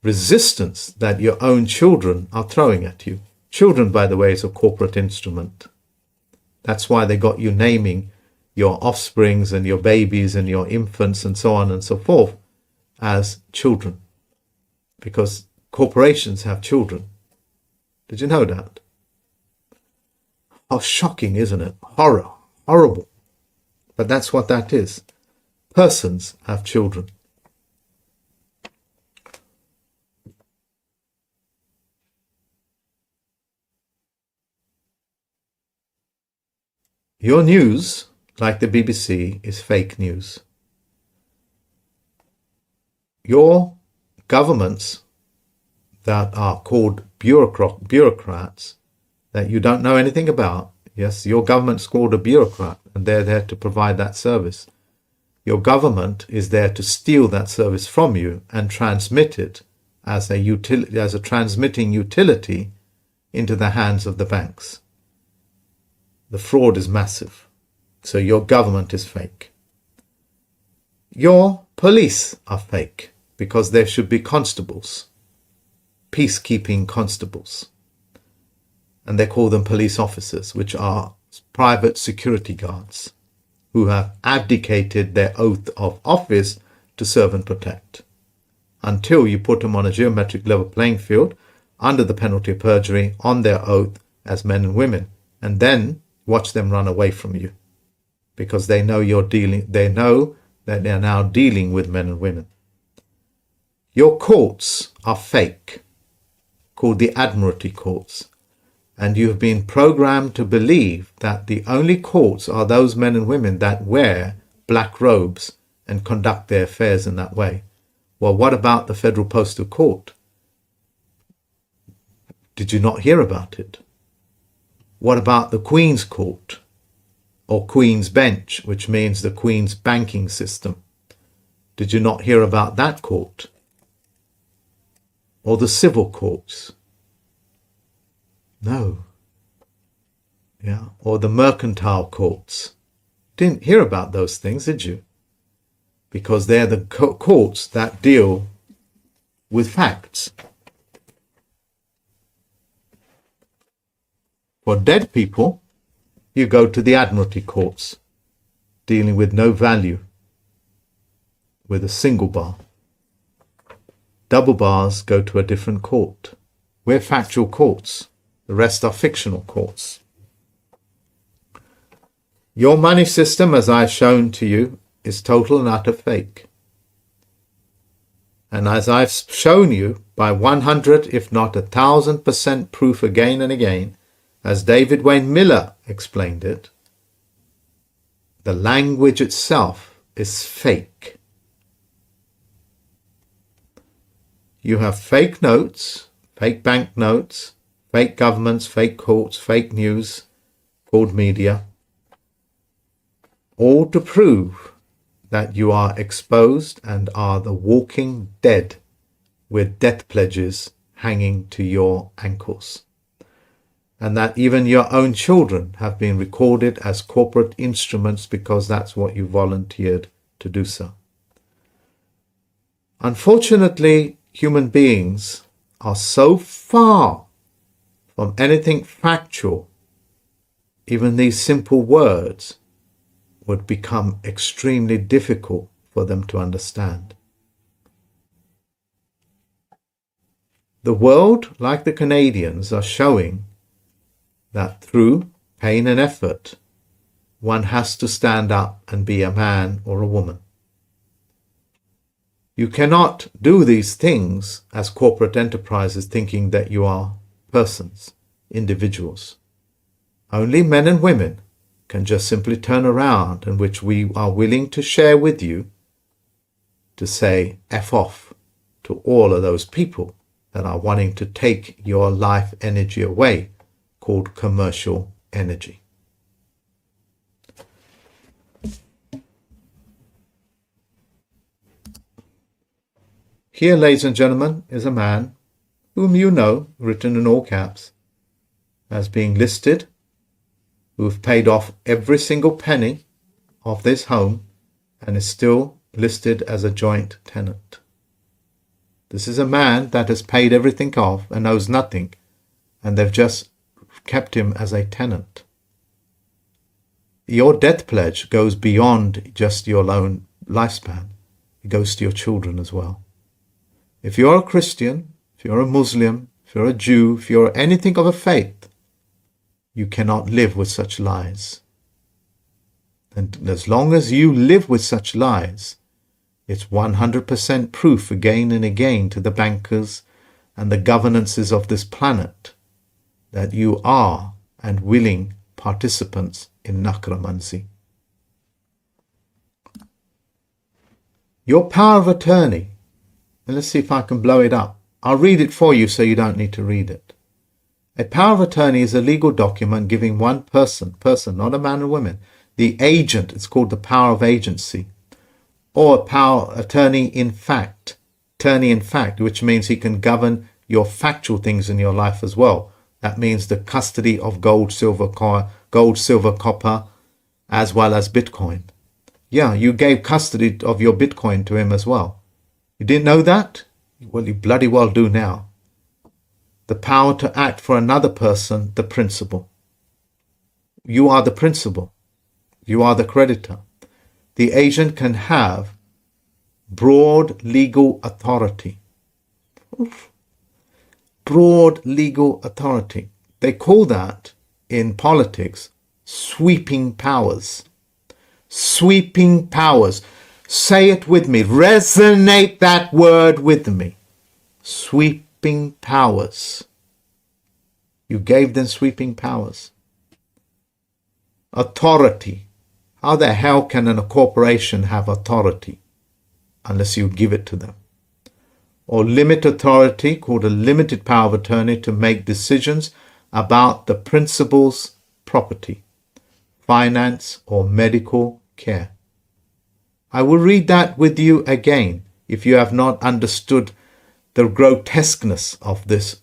resistance that your own children are throwing at you. Children, by the way, is a corporate instrument. That's why they got you naming your offsprings and your babies and your infants and so on and so forth as children. Because corporations have children. Did you know that? How shocking, isn't it? Horrible. But that's what that is. Persons have children. Your news, like the BBC, is fake news. Your governments that are called bureaucrats that you don't know anything about, yes, your government's called a bureaucrat and they're there to provide that service. Your government is there to steal that service from you and transmit it as a transmitting utility into the hands of the banks. The fraud is massive. So your government is fake. Your police are fake because there should be constables, peacekeeping constables. And they call them police officers, which are private security guards who have abdicated their oath of office to serve and protect. Until you put them on a geometric level playing field under the penalty of perjury on their oath as men and women, and then watch them run away from you because they know they know that they're now dealing with men and women. Your courts are fake, called the Admiralty courts. And you've been programmed to believe that the only courts are those men and women that wear black robes and conduct their affairs in that way. Well, what about the Federal-Postal-Court? Did you not hear about it? What about the Queen's Court or Queen's Bench, which means the Queen's banking system? Did you not hear about that court? Or the civil courts? No. Yeah. Or the mercantile courts? Didn't hear about those things, did you? Because they're the courts that deal with facts. For dead people, you go to the Admiralty courts, dealing with no value, with a single bar. Double bars go to a different court. We're factual courts. The rest are fictional courts. Your money system, as I've shown to you, is total and utter fake. And as I've shown you by 100, if not 1,000% proof again and again, as David Wayne Miller explained it, the language itself is fake. You have fake notes, fake bank notes, fake governments, fake courts, fake news called media, all to prove that you are exposed and are the walking dead with death pledges hanging to your ankles. And that even your own children have been recorded as corporate instruments because that's what you volunteered to do so. Unfortunately, human beings are so far from anything factual, even these simple words would become extremely difficult for them to understand. The world, like the Canadians, are showing that through pain and effort, one has to stand up and be a man or a woman. You cannot do these things as corporate enterprises thinking that you are persons, individuals. Only men and women can just simply turn around, and which we are willing to share with you, to say F off to all of those people that are wanting to take your life energy away, called commercial energy. Here, ladies and gentlemen, is a man whom you know, written in all caps, as being listed, who have paid off every single penny of this home and is still listed as a joint tenant. This is a man that has paid everything off and owes nothing, and they've just kept him as a tenant. Your death pledge goes beyond just your own lifespan. It goes to your children as well. If you're a Christian, if you're a Muslim, if you're a Jew, if you're anything of a faith, you cannot live with such lies. And as long as you live with such lies, it's 100% proof again and again to the bankers and the governances of this planet that you are and willing participants in necromancy. Your power of attorney, and let's see if I can blow it up. I'll read it for you so you don't need to read it. A power of attorney is a legal document giving one person, not a man or woman, the agent, it's called the power of agency, or a power attorney in fact, which means he can govern your factual things in your life as well. That means the custody of gold, silver, copper, as well as Bitcoin. Yeah, you gave custody of your Bitcoin to him as well. You didn't know that? Well, you bloody well do now. The power to act for another person, the principal. You are the principal. You are the creditor. The agent can have broad legal authority. Broad legal authority. They call that in politics sweeping powers. Sweeping powers. Say it with me. Resonate that word with me. Sweeping powers. You gave them sweeping powers. Authority. How the hell can a corporation have authority unless you give it to them? Or limit authority, called a limited power of attorney, to make decisions about the principal's property, finance, or medical care. I will read that with you again if you have not understood the grotesqueness of this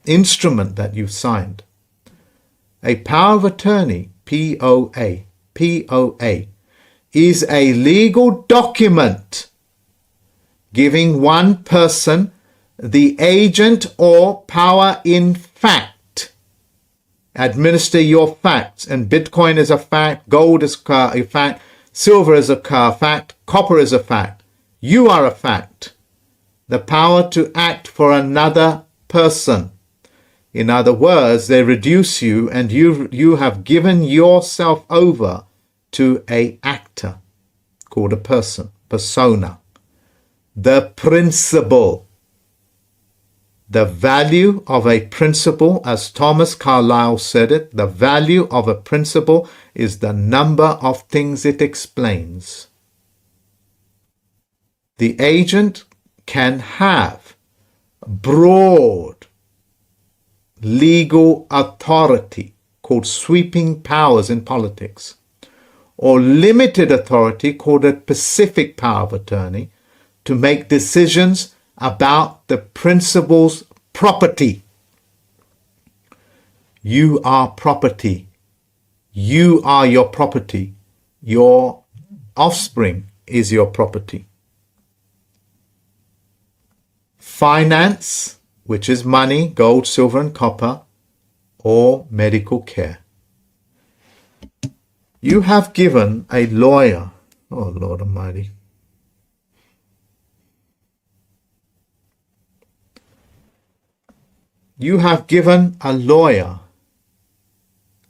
instrument that you've signed. A power of attorney, POA, is a legal document giving one person the agent or power in fact. Administer your facts, and Bitcoin is a fact, gold is a fact, silver is a fact, copper is a fact. You are a fact. The power to act for another person. In other words, they reduce you, and you have given yourself over to an actor called a person, persona. The principle. The value of a principle, as Thomas Carlyle said it, the value of a principle is the number of things it explains. The agent can have broad legal authority, called sweeping powers in politics, or limited authority, called a specific power of attorney, to make decisions about the principal's property. You are property. You are your property. Your offspring is your property. Finance, which is money, gold, silver, and copper, or medical care. You have given a lawyer, oh Lord Almighty, you have given a lawyer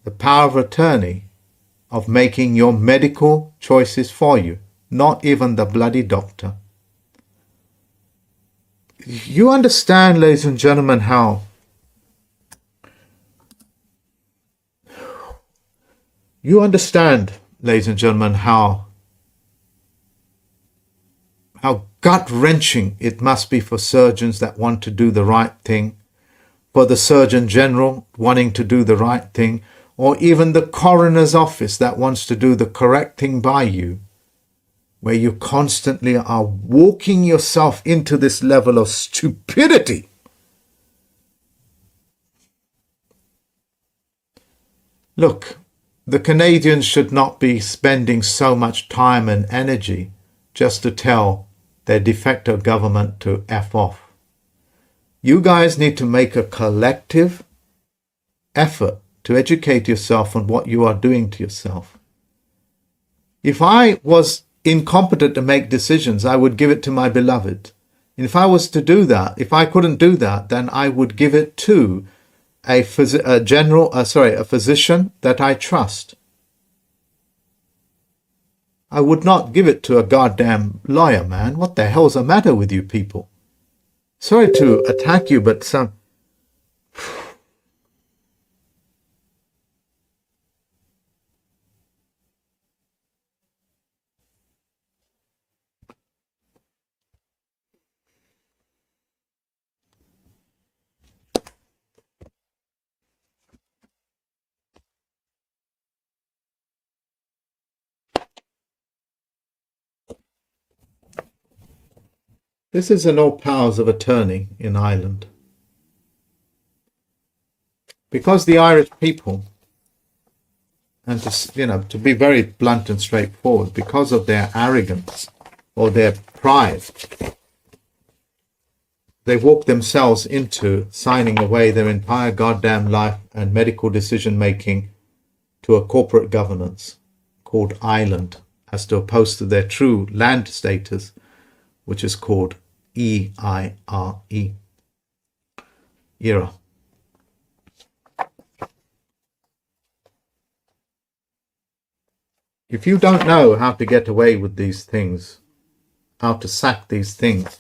the power of attorney of making your medical choices for you, not even the bloody doctor. You understand, ladies and gentlemen, how gut-wrenching it must be for surgeons that want to do the right thing, for the Surgeon General wanting to do the right thing, or even the coroner's office that wants to do the correct thing by you, where you constantly are walking yourself into this level of stupidity. Look, the Canadians should not be spending so much time and energy just to tell their de facto government to F off. You guys need to make a collective effort to educate yourself on what you are doing to yourself. If I was incompetent to make decisions, I would give it to my beloved. And if I was to do that, if I couldn't do that, then I would give it to a physician that I trust. I would not give it to a goddamn lawyer, man. What the hell's the matter with you people? Sorry to attack you, but this is an all powers of attorney in Ireland. Because the Irish people, and to be very blunt and straightforward, because of their arrogance or their pride, they walk themselves into signing away their entire goddamn life and medical decision making to a corporate governance called Ireland, as opposed to their true land status, which is called EIRE. Era. If you don't know how to get away with these things, how to sack these things,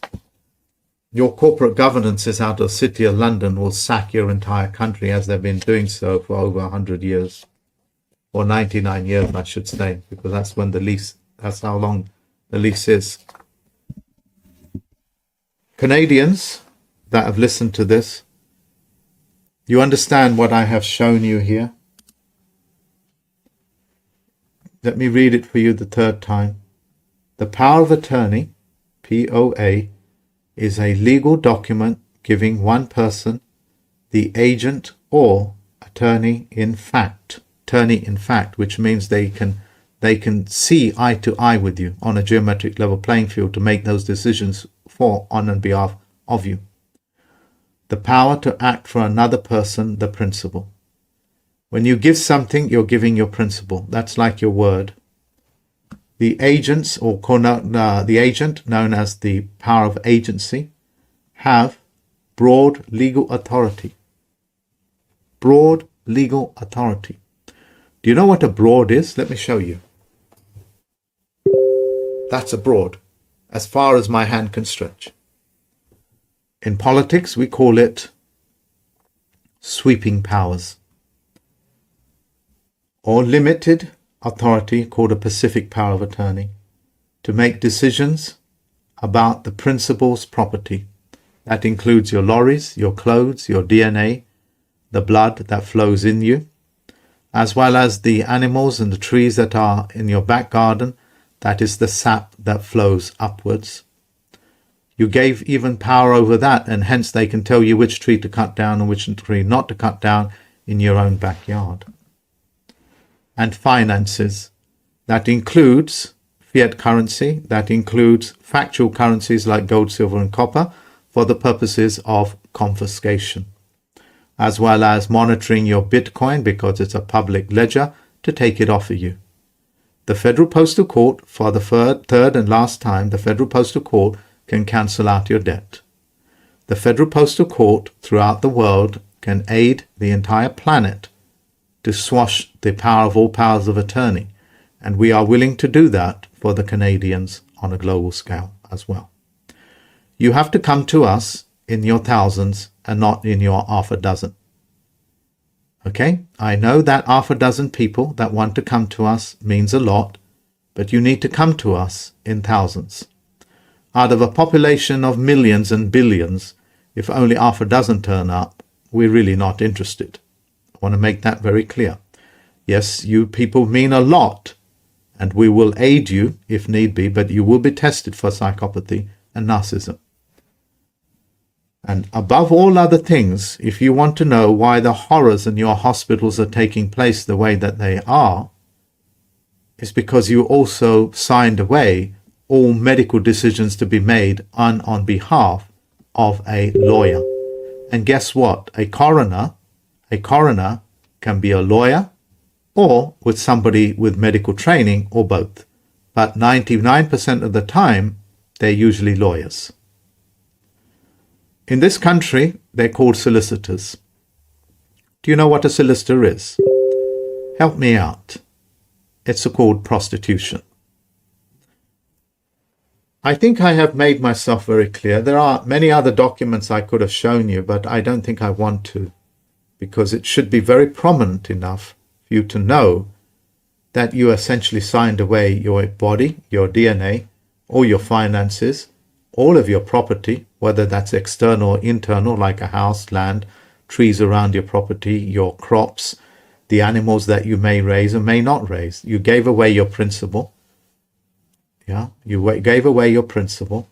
your corporate governances out of the City of London will sack your entire country, as they've been doing so for over 100 years, or 99 years, I should say, because that's when the lease, that's how long the lease is. Canadians that have listened to this, you understand what I have shown you here? Let me read it for you the third time. The power of attorney, POA, is a legal document giving one person the agent or attorney in fact, which means they can see eye to eye with you on a geometric level playing field to make those decisions on and behalf of you. The power to act for another person, the principal. When you give something, you're giving your principal. That's like your word. The agents, or the agent, known as the power of agency, have broad legal authority. Broad legal authority. Do you know what a broad is? Let me show you. That's a broad, as far as my hand can stretch. In politics, we call it sweeping powers, or limited authority, called a pacific power of attorney, to make decisions about the principal's property. That includes your lorries, your clothes, your DNA, the blood that flows in you, as well as the animals and the trees that are in your back garden. That is the sap that flows upwards. You gave even power over that, and hence they can tell you which tree to cut down and which tree not to cut down in your own backyard. And finances. That includes fiat currency, that includes factual currencies like gold, silver and copper for the purposes of confiscation, as well as monitoring your Bitcoin because it's a public ledger to take it off of you. The Federal-Postal-Court, for the third and last time, the Federal-Postal-Court can cancel out your debt. The Federal-Postal-Court throughout the world can aid the entire planet to swash the power of all powers of attorney, and we are willing to do that for the Canadians on a global scale as well. You have to come to us in your thousands and not in your half a dozen. Okay, I know that half a dozen people that want to come to us means a lot, but you need to come to us in thousands. Out of a population of millions and billions, if only half a dozen turn up, we're really not interested. I want to make that very clear. Yes, you people mean a lot, and we will aid you if need be, but you will be tested for psychopathy and narcissism. And above all other things, if you want to know why the horrors in your hospitals are taking place the way that they are, it's because you also signed away all medical decisions to be made on behalf of a lawyer. And guess what? A coroner can be a lawyer or with somebody with medical training or both. But 99% of the time, they're usually lawyers. In this country, they're called solicitors. Do you know what a solicitor is? Help me out. It's called prostitution. I think I have made myself very clear. There are many other documents I could have shown you, but I don't think I want to, because it should be very prominent enough for you to know that you essentially signed away your body, your DNA, all your finances, all of your property, whether that's external or internal, like a house, land, trees around your property, your crops, the animals that you may raise or may not raise. You gave away your principal. Yeah, you gave away your principal.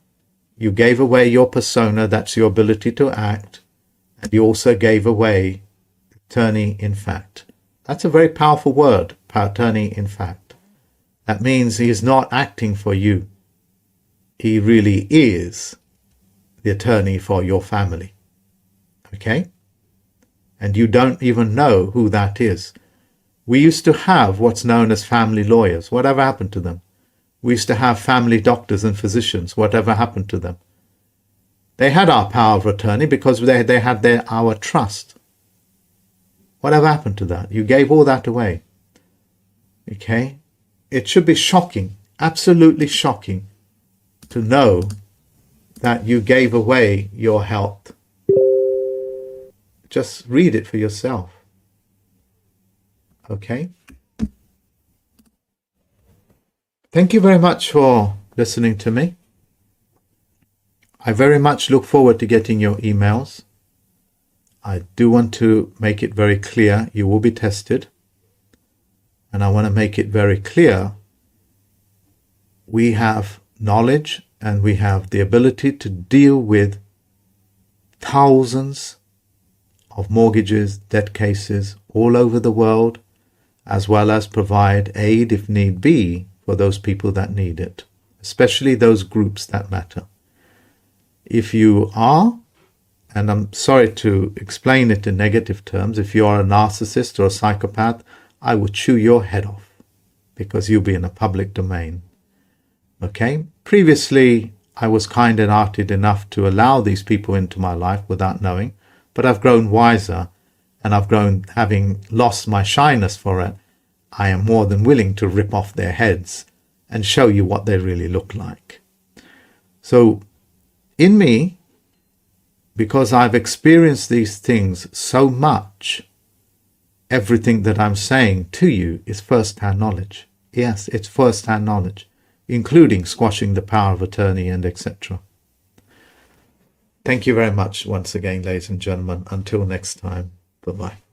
You gave away your persona, that's your ability to act. And you also gave away attorney in fact. That's a very powerful word, attorney in fact. That means he is not acting for you. He really is the attorney for your family. Okay? And you don't even know who that is. We used to have what's known as family lawyers. Whatever happened to them? We used to have family doctors and physicians. Whatever happened to them? They had our power of attorney because they had our trust. Whatever happened to that? You gave all that away. Okay? It should be shocking, absolutely shocking, to know that you gave away your health. Just read it for yourself. Okay? Thank you very much for listening to me. I very much look forward to getting your emails. I do want to make it very clear you will be tested. And I want to make it very clear we have knowledge and we have the ability to deal with thousands of mortgages, debt cases all over the world, as well as provide aid if need be for those people that need it, especially those groups that matter. If you are, and I'm sorry to explain it in negative terms, if you are a narcissist or a psychopath, I would chew your head off because you'll be in a public domain. Okay? Previously, I was kind and hearted enough to allow these people into my life without knowing, but I've grown wiser and I've grown, having lost my shyness for it, I am more than willing to rip off their heads and show you what they really look like. So, in me, because I've experienced these things so much, everything that I'm saying to you is first-hand knowledge. Yes, it's first-hand knowledge, including squashing the power of attorney and etc. Thank you very much once again, ladies and gentlemen. Until next time, bye-bye.